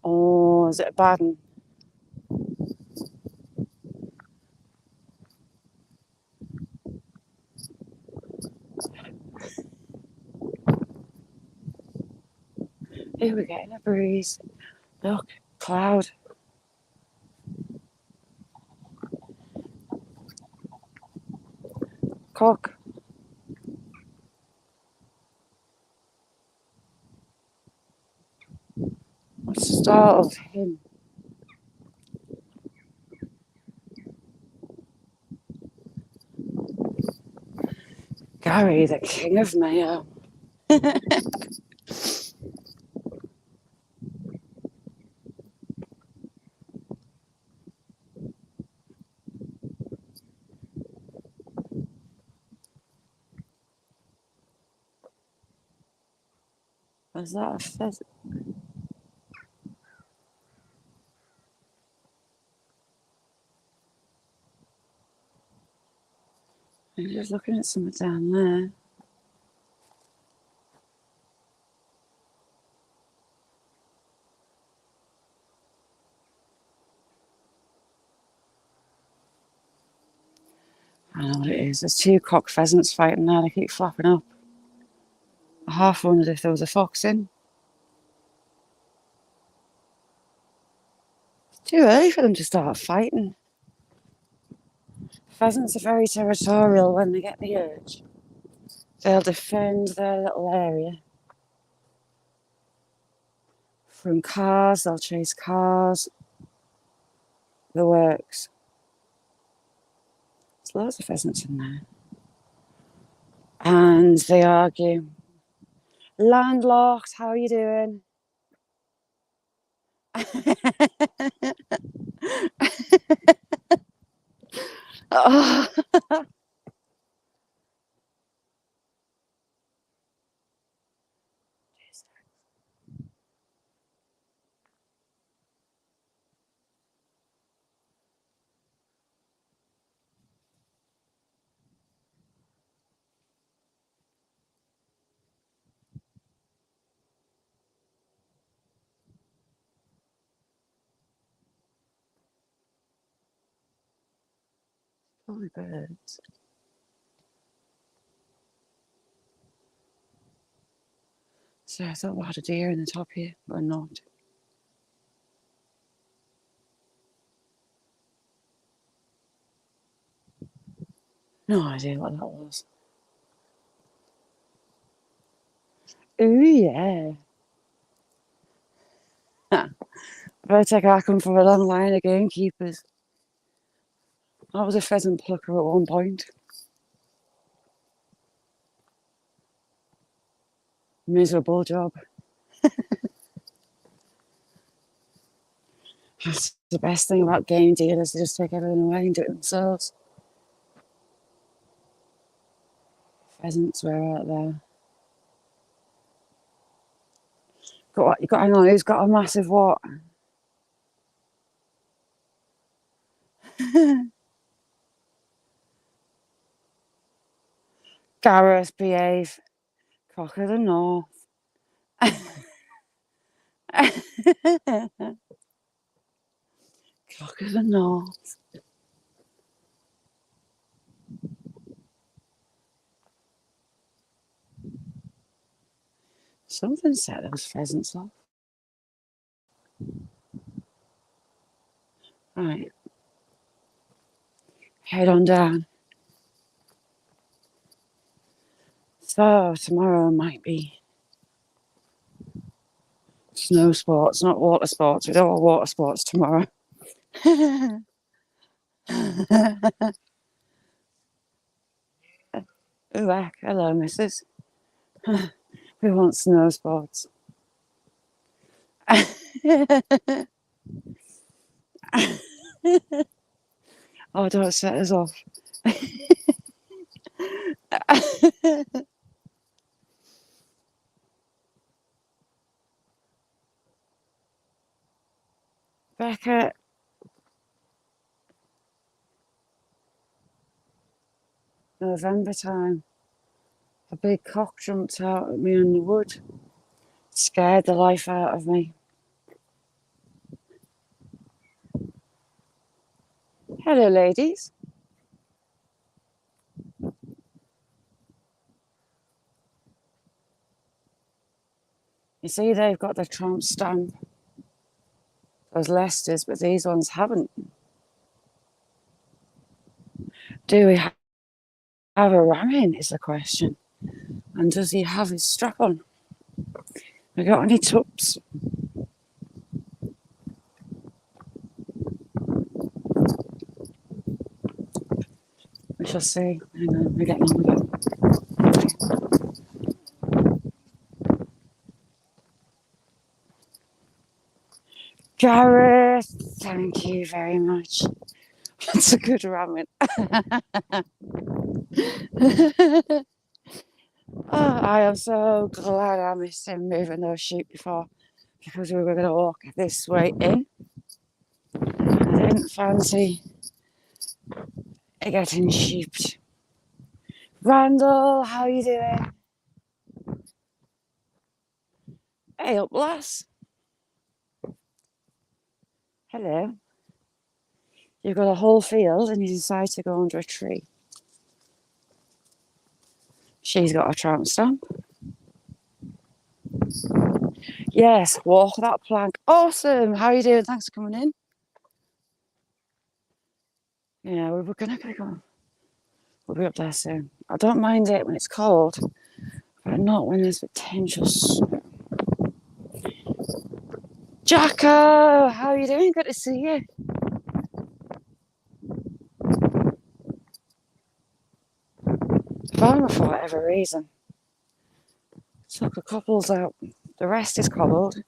Oh, is it a bad one? Here we're getting a breeze. Look, cloud. Cock. What startled him? Gary, the king of Mayo. Was that a pheasant? I'm just looking at something down there. I know what it is. There's two cock pheasants fighting there. They keep flapping up. I half wondered if there was a fox in. It's too early for them to start fighting. Pheasants are very territorial when they get the urge. They'll defend their little area. From cars, they'll chase cars. The works. There's loads of pheasants in there. And they argue. Landlocked, how are you doing? Oh. Probably birds. So I thought we had a deer in the top here, but not. No idea what that was. Ooh, yeah. Better take Arkham for a long line of gamekeepers. I was a pheasant plucker at one point. Miserable job. That's the best thing about game dealers. They just take everything away and do it themselves. Pheasants were out there. You got hang on, who's got a massive what? Gareth, behave. Cock of the North. Cock of the North. Something set those pheasants off. Right. Head on down. So tomorrow might be snow sports, not water sports. We don't want water sports tomorrow. Ooh, heck. Hello, missus. We want snow sports. Oh, don't set us off. Rebecca, November time, a big cock jumped out at me in the wood. Scared the life out of me. Hello, ladies. You see, they've got the tramp stamp. Those Leicesters, but these ones haven't. Do we have a ramming, is the question. And does he have his strap on? We got any tubs? We shall see. Hang on, we're getting on with it. Gareth, thank you very much. That's a good ramming. Oh, I am so glad I missed him moving those sheep before, because we were going to walk this way in. I didn't fancy getting sheeped. Randall, how you doing? Hey up, lass. Hello. You've got a whole field and you decide to go under a tree. She's got a tramp stamp. Yes, walk that plank. Awesome. How are you doing? Thanks for coming in. Yeah, we were going to go. We'll be up there soon. I don't mind it when it's cold, but not when there's potential snow. Jacko, how are you doing? Good to see you. Farmer, for whatever reason, took a couples out. The rest is cobbled.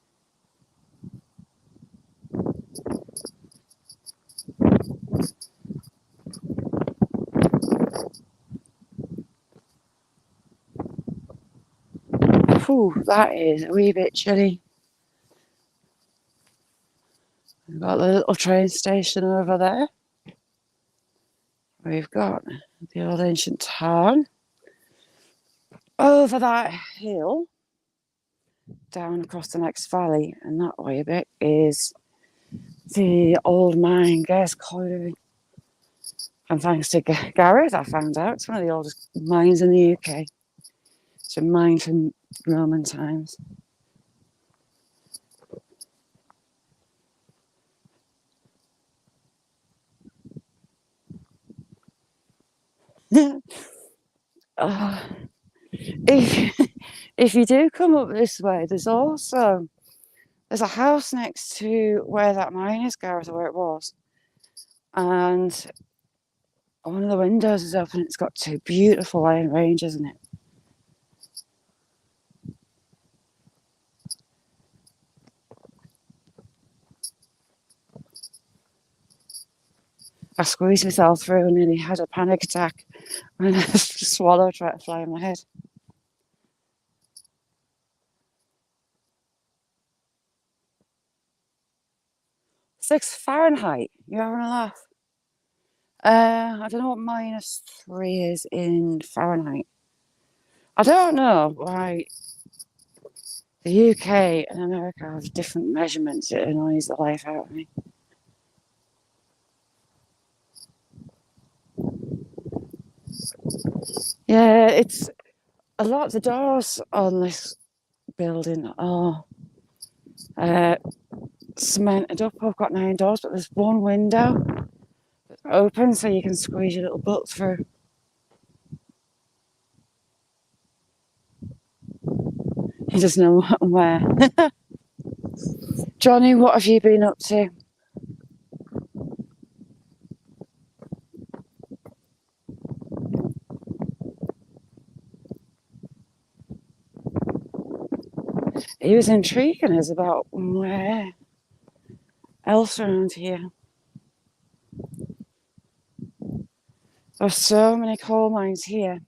Whew, that is a wee bit chilly. We've got the little train station over there. We've got the old ancient town. Over that hill, down across the next valley, and that way a bit, is the old mine, Ges Colliery. And thanks to Gareth, I found out it's one of the oldest mines in the UK. It's a mine from Roman times. If you do come up this way, there's a house next to where that mine is, Gareth, or where it was, and one of the windows is open. It's got two beautiful iron ranges in it. I squeezed myself through and nearly had a panic attack when a swallow tried to fly in my head. -6 Fahrenheit. You're having a laugh. I don't know what -3 is in Fahrenheit. I don't know why the UK and America have different measurements. It annoys the life out of me. Yeah, it's a lot of the doors on this building are cemented up. I've got 9 doors, but there's one window that's open so you can squeeze your little butt through. He doesn't know what and where. Johnny, what have you been up to? He was intriguing us about where else around here. There's so many coal mines here.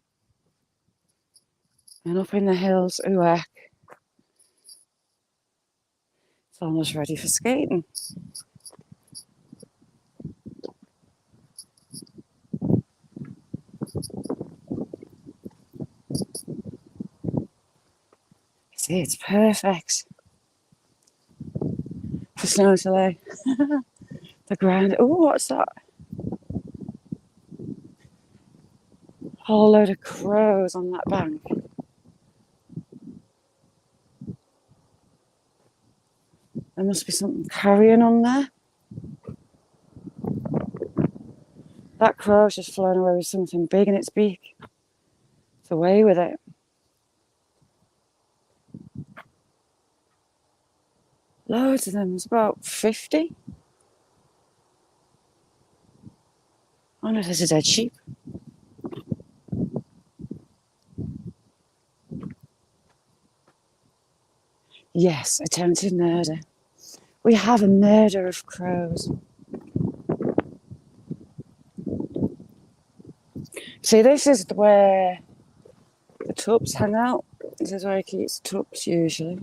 And up in the hills, Uek. It's almost ready for skating. See, it's perfect for snow to lay. The ground. Oh, what's that? Whole load of crows on that bank. There must be something carrying on there. That crow's just flown away with something big in its beak. It's away with it. Loads of them. There's about 50. Oh no, there's a dead sheep. Yes, attempted murder. We have a murder of crows. See, this is where the tubs hang out. This is where he keeps tubs usually.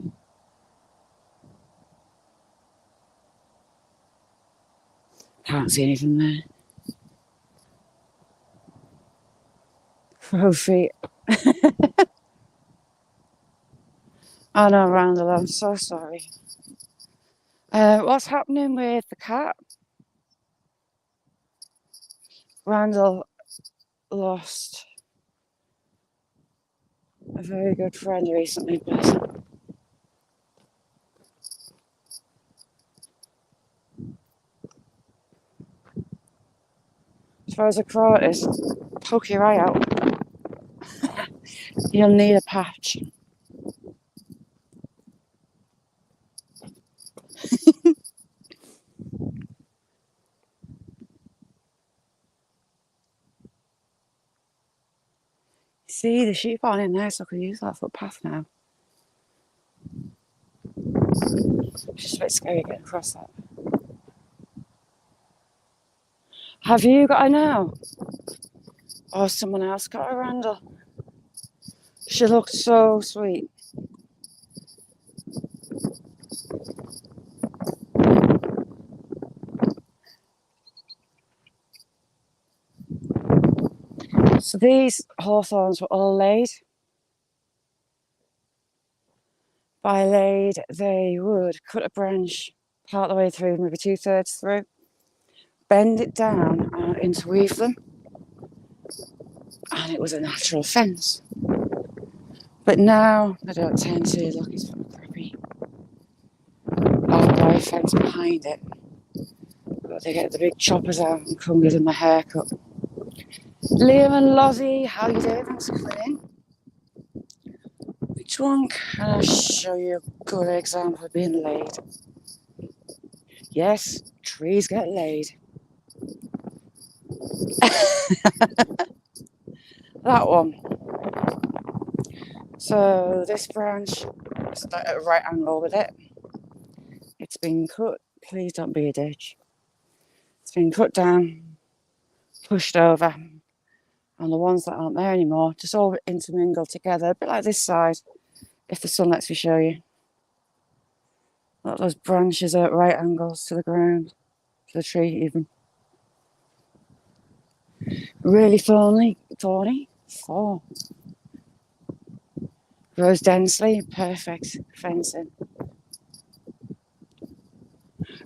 Can't see anything there. Crow feet. Oh no, Randall, I'm so sorry. What's happening with the cat? Randall lost a very good friend recently, bless him. As far as a crow is, poke your eye out. You'll need a patch. See, the sheep aren't in there, so I could use that footpath now. It's just a bit scary getting across that. Have you got her now? Or someone else got her, Randall? She looked so sweet. So these hawthorns were all laid. By laid, they would cut a branch part of the way through, maybe 2/3 through, bend it down and interweave them, and it was a natural fence. But now they don't tend to. Look, it's crappy barbed wire fence behind it. But they get the big choppers out and come give them a haircut. Liam and Lozzie, how you doing? Thanks for coming in. Which one can I show you a good example of being laid? Yes, trees get laid. That one. So this branch is at a right angle with it. It's been cut. Please don't be a ditch. It's been cut down, pushed over, and the ones that aren't there anymore just all intermingle together, a bit like this side, if the sun lets me show you. Look, those branches are at right angles to the ground, to the tree even. Really thorny. Grows densely, perfect fencing.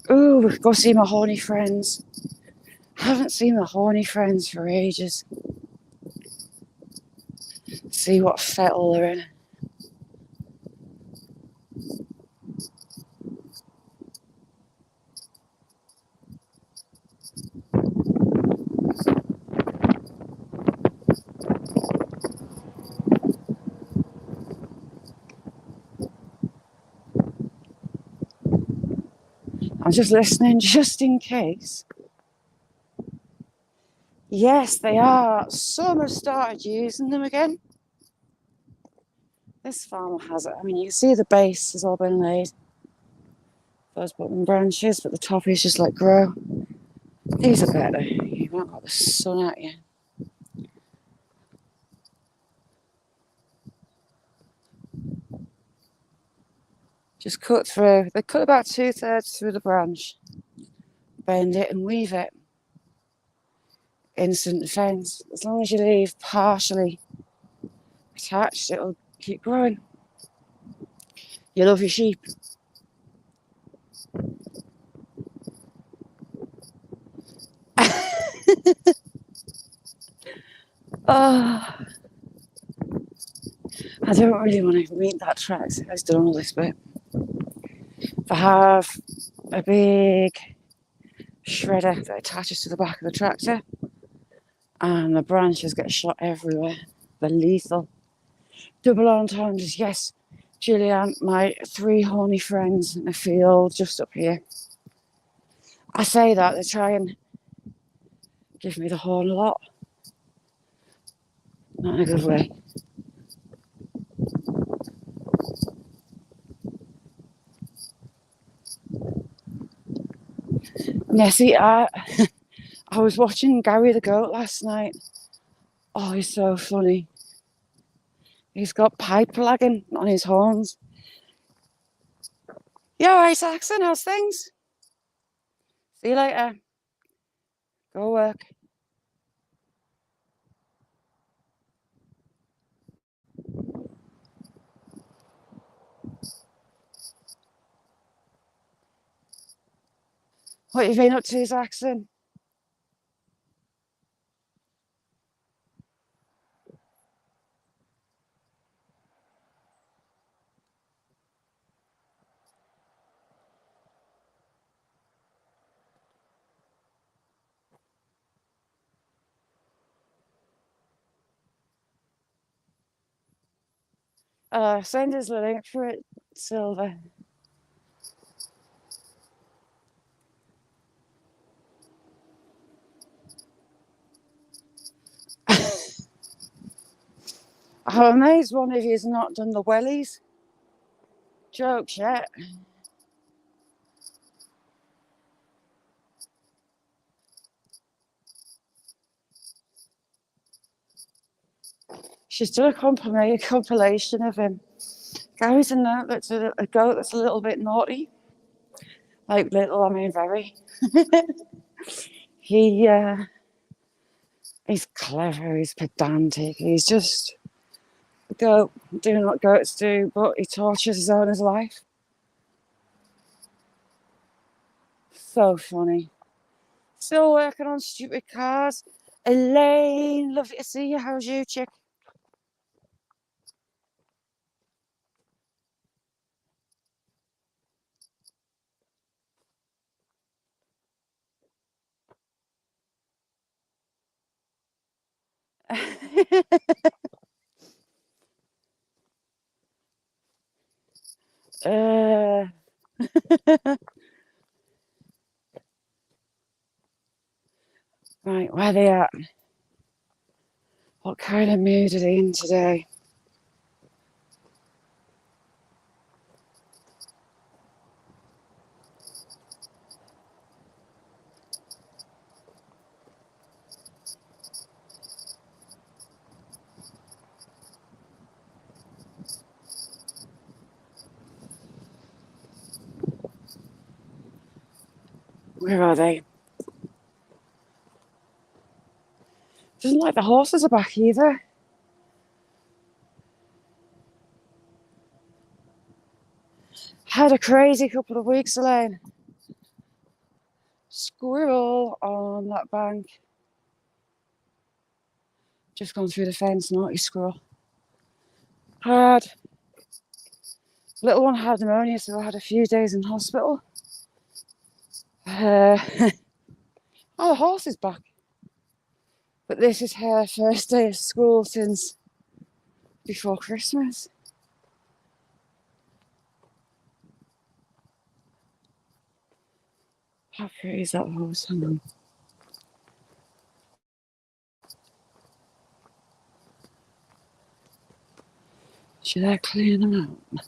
Ooh, go see my horny friends. Haven't seen my horny friends for ages. See what fettle they're in. I'm just listening just in case. Yes, they are. Some have started using them again. This farmer has it. I mean, you can see the base has all been laid. Those bottom branches, but the top is just like grow. These are better. You haven't got the sun at you. Just cut through. They cut about 2/3 through the branch. Bend it and weave it. Instant defence. As long as you leave partially attached, it'll keep growing. You love your sheep. Oh, I don't really want to meet that tractor. I've done all this bit. I have a big shredder that attaches to the back of the tractor, and the branches get shot everywhere. They're lethal. Double entendres, yes. Julianne, my 3 horny friends in the field just up here. I say that, they try and give me the horn a lot. Not in a good way. Nessie, I was watching Gary the Goat last night. Oh, he's so funny. He's got pipe lagging on his horns. You alright, Saxon? How's things? See you later. Go work. What have you been up to, Saxon? Send us the link for it, Silver. I'm amazed one of you's not done the wellies. Jokes yet. She's done a compilation of him. Gary's a note that's a goat that's a little bit naughty. Like little, I mean very. He's clever, he's pedantic, he's just a goat doing what goats do, but he tortures his owner's life. So funny. Still working on stupid cars. Elaine, lovely to see you. How's you, chick? uh, right, where are they at? What kind of mood are they in today? Where are they? Doesn't like the horses are back either. Had a crazy couple of weeks, Elaine. Squirrel on that bank. Just gone through the fence, naughty squirrel. Little one had pneumonia, so I had a few days in hospital. Oh, the horse is back. But this is her first day of school since before Christmas. How pretty is that horse? Hang on. Should I clean them out?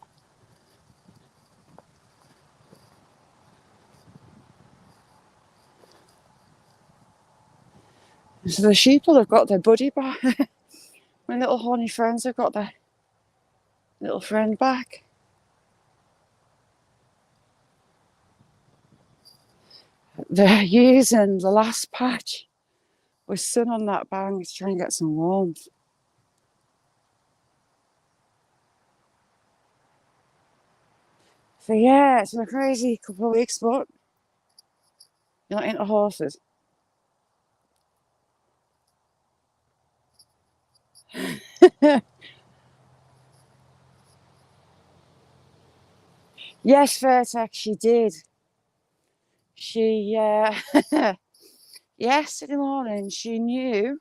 So the sheep will have got their buddy back. My little horny friends have got their little friend back. They're using the last patch with sun on that bank to try and get some warmth. So yeah, it's been a crazy couple of weeks, but you're not into horses. Yes, Vertex, she did. She, yesterday morning, she knew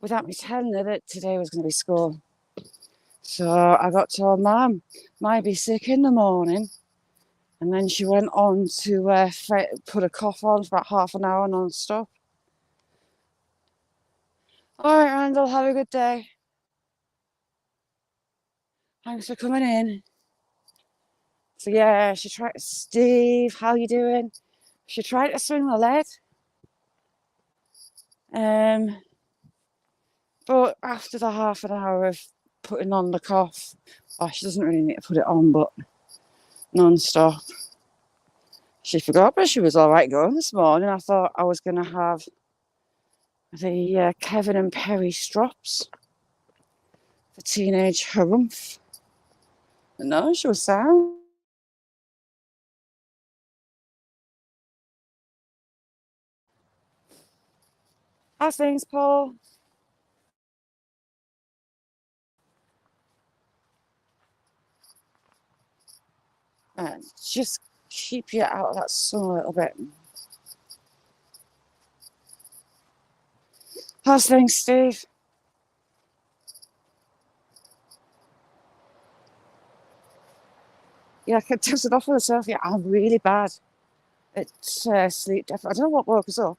without me telling her that today was going to be school. So I got told, Mum, might be sick in the morning. And then she went on to put a cough on for about half an hour non-stop. All right, Randall, have a good day. Thanks for coming in. So yeah, she tried. Steve, how you doing? She tried to swing the lead. But after the half an hour of putting on the cough, she doesn't really need to put it on, but non-stop. She forgot, but she was all right going this morning. I thought I was going to have the Kevin and Perry strops, the teenage harumph. But no, she was sound. How's things, Paul? Just keep you out of that sun a little bit. How's things, Steve? Yeah, I kept tested off with myself. Yeah, I'm really bad at sleep deprivation. I don't know what woke us up.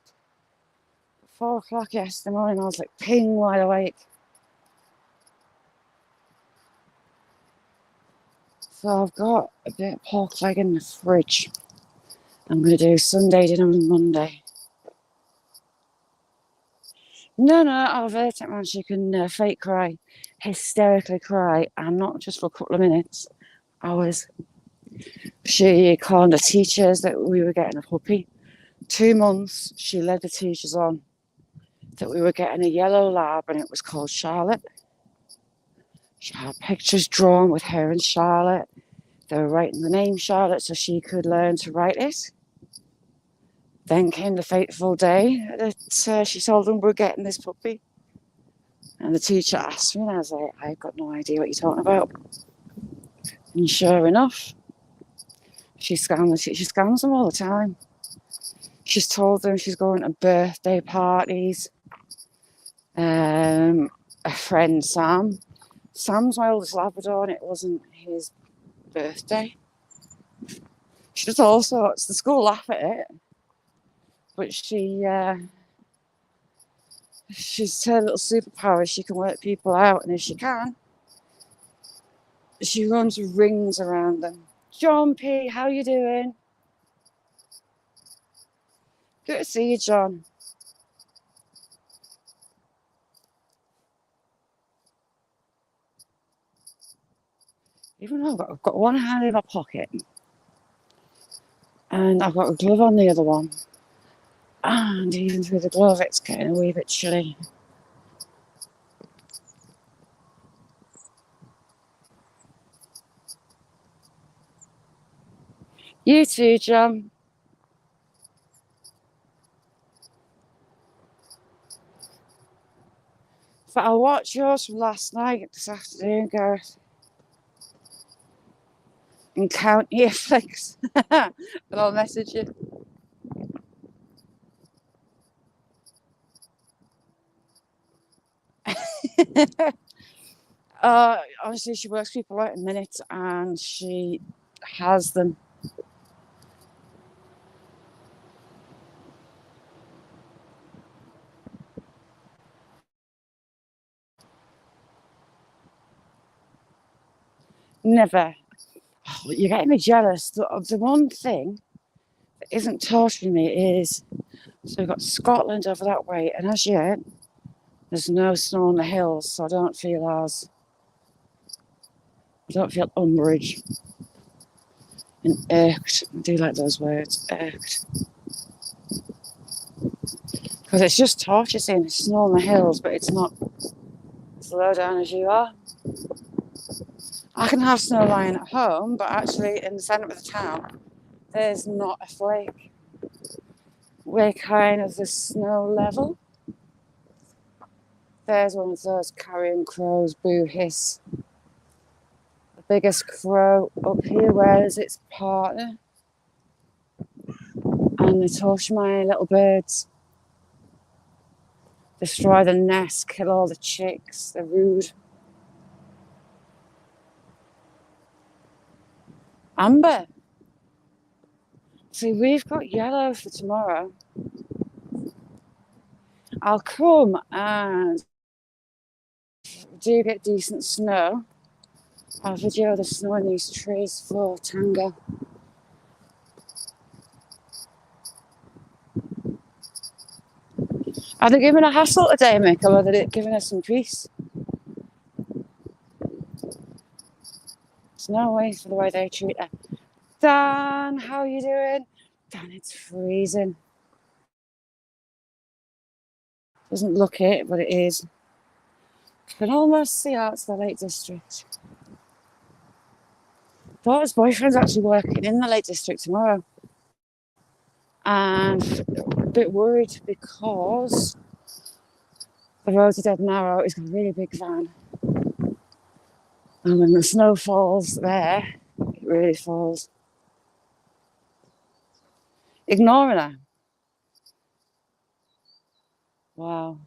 4 o'clock yesterday morning, I was like ping wide awake. So I've got a bit of pork leg in the fridge. I'm going to do Sunday dinner on Monday. No, I'll avert it, man. She can fake cry, hysterically cry, and not just for a couple of minutes, hours. She called the teachers that we were getting a puppy. 2 months, she led the teachers on that we were getting a yellow lab and it was called Charlotte. She had pictures drawn with her and Charlotte. They were writing the name Charlotte so she could learn to write it. Then came the fateful day that she told them we're getting this puppy. And the teacher asked me, and I was like, I've got no idea what you're talking about. And sure enough, she scams them all the time. She's told them she's going to birthday parties. A friend, Sam's my oldest Labrador, and it wasn't his birthday. She does all sorts. The school laugh at it, but she's her little superpower. She can work people out, and if she can, she runs rings around them. John P, how you doing? Good to see you, John. Even though I've got one hand in my pocket, and I've got a glove on the other one, and even through the glove, it's getting a wee bit chilly. You too, John. But I'll watch yours from last night this afternoon, Gareth. And count your flicks. But I'll message you. Honestly, she works people out in minutes and she has them. Never. Oh, you're getting me jealous. The one thing that isn't torturing me is so we've got Scotland over that way, and as yet, there's no snow on the hills, so I don't feel umbrage and irked. I do like those words, irked. Because it's just torture seeing the snow on the hills, but it's not as low down as you are. I can have snow lying at home, but actually in the centre of the town, there's not a flake. We're kind of the snow level. There's one of those carrion crows, boo hiss. The biggest crow up here, where is its partner? And they touch my little birds. Destroy the nest, kill all the chicks. They're rude. Amber. See, we've got yellow for tomorrow. I'll come and do get decent snow. I'll video the snow in these trees for Tango. Are they giving a hassle today, Mick, or are they giving us some peace? There's no way for the way they treat her. Dan, how are you doing? Dan, it's freezing. Doesn't look it, but it is. Can almost see out to the Lake District. Daughter's boyfriend's actually working in the Lake District tomorrow. And a bit worried because the roads are dead narrow. He's got a really big van. And when the snow falls there, it really falls. Ignoring her. Wow.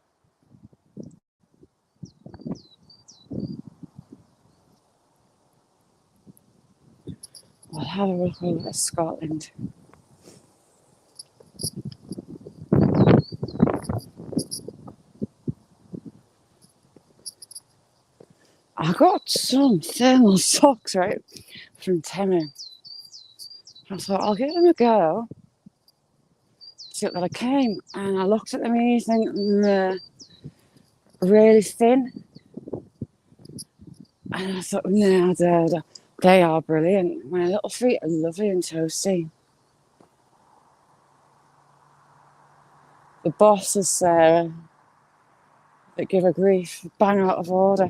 I'll have a look over at Scotland. I got some thermal socks, right, from Temu. I thought, I'll give them a go. See what I came. And I looked at them and you think, really thin. And I thought, no, they are brilliant. My little feet are lovely and toasty. The boss is Sarah, that give her grief, bang out of order.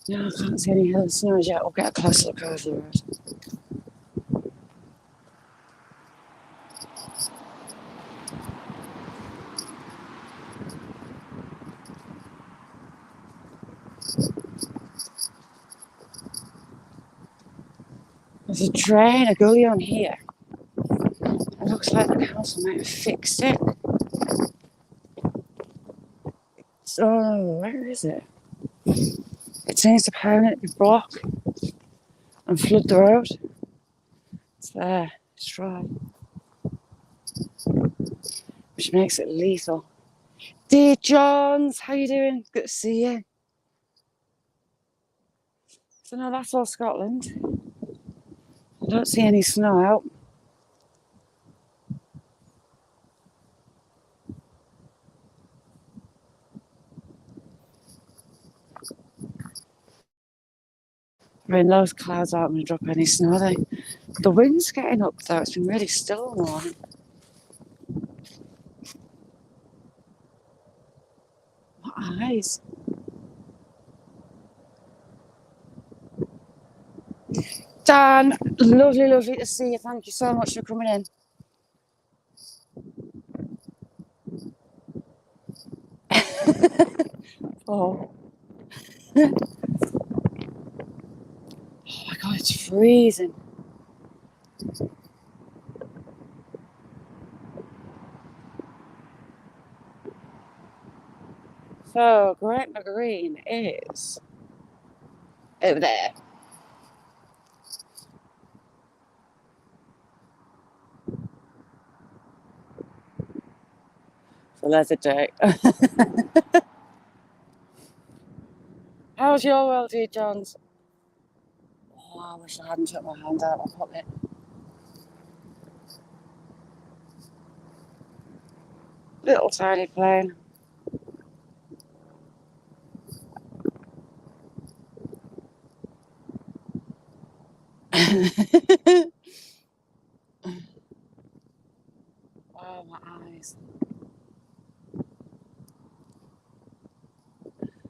No, I can't see any hill snows yet. I'll get a close look over the road. There's a drain, a gully on here. It looks like the council might have fixed it. So, where is it? It seems to permanently block and flood the road. It's there, it's dry. Which makes it lethal. Dear Johns, how you doing? Good to see you. So no, that's all Scotland. I don't see any snow out. I mean, those clouds aren't going to drop any snow, are they? The wind's getting up though. It's been really still all morning. What eyes? Dan, lovely, lovely to see you. Thank you so much for coming in. Oh. Oh my god, it's freezing. So, Gretna Green is over there. So there's a day. How's your world, dear Johns? Oh, I wish I hadn't took my hand out. I'll put it. Little tiny plane.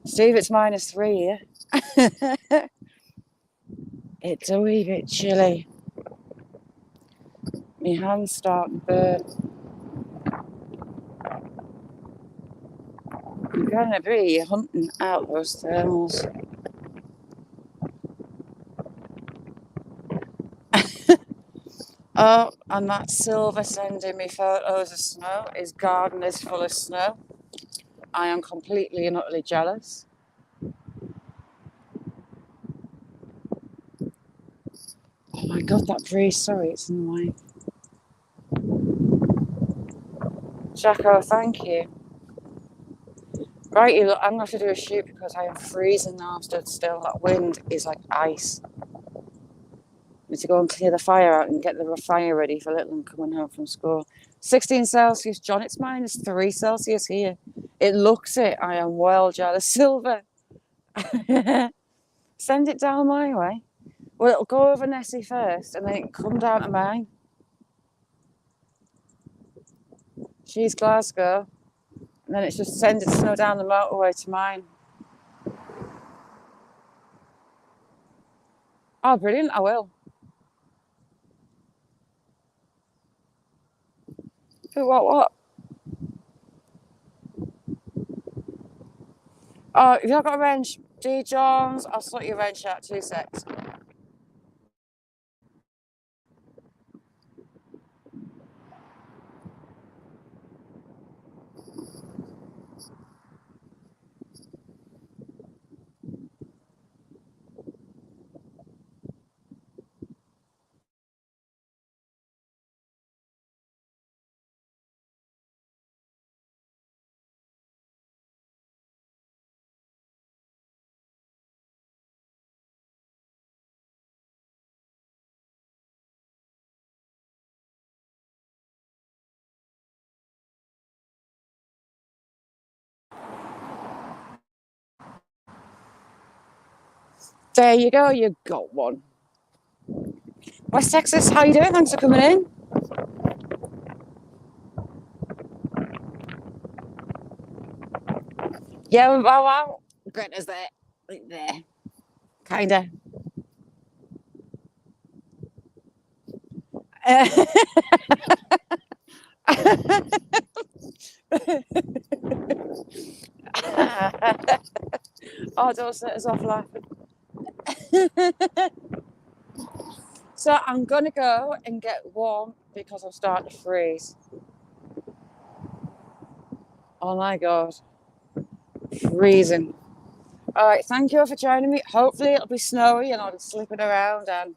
Steve, it's -3 here. It's a wee bit chilly. My hands starting to burn. I'm going to be hunting out those thermals. Oh, and that Silver sending me photos of snow. His garden is full of snow. I am completely and utterly jealous. Oh my god, that breeze. Sorry, it's in the way. Jacko, thank you. Right, you look, I'm going to have to do a shoot because I am freezing now. I'm stood still. That wind is like ice. I need to go and clear the fire out and get the fire ready for little one coming home from school. 16 Celsius, John, it's -3 Celsius here. It looks it. I am well jealous. Silver. Send it down my way. Well, it'll go over Nessie first and then it can come down to mine. She's Glasgow. And then it's just send it snow down the motorway to mine. Oh, brilliant. I will. What? Oh, have you not got a wrench? D. Jones, I'll sort your wrench out 2 secs. There you go, you got one. West Texas, how you doing? Thanks for coming in. Yeah, wow. Greta's there. Right there. Kinda. Oh, don't set us off laughing. So I'm going to go and get warm because I'm starting to freeze. Oh my God. Freezing. All right, thank you all for joining me. Hopefully it'll be snowy and I'll be slipping around and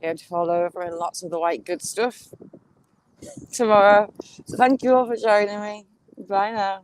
going to fall over and lots of the white good stuff tomorrow. So thank you all for joining me. Bye now.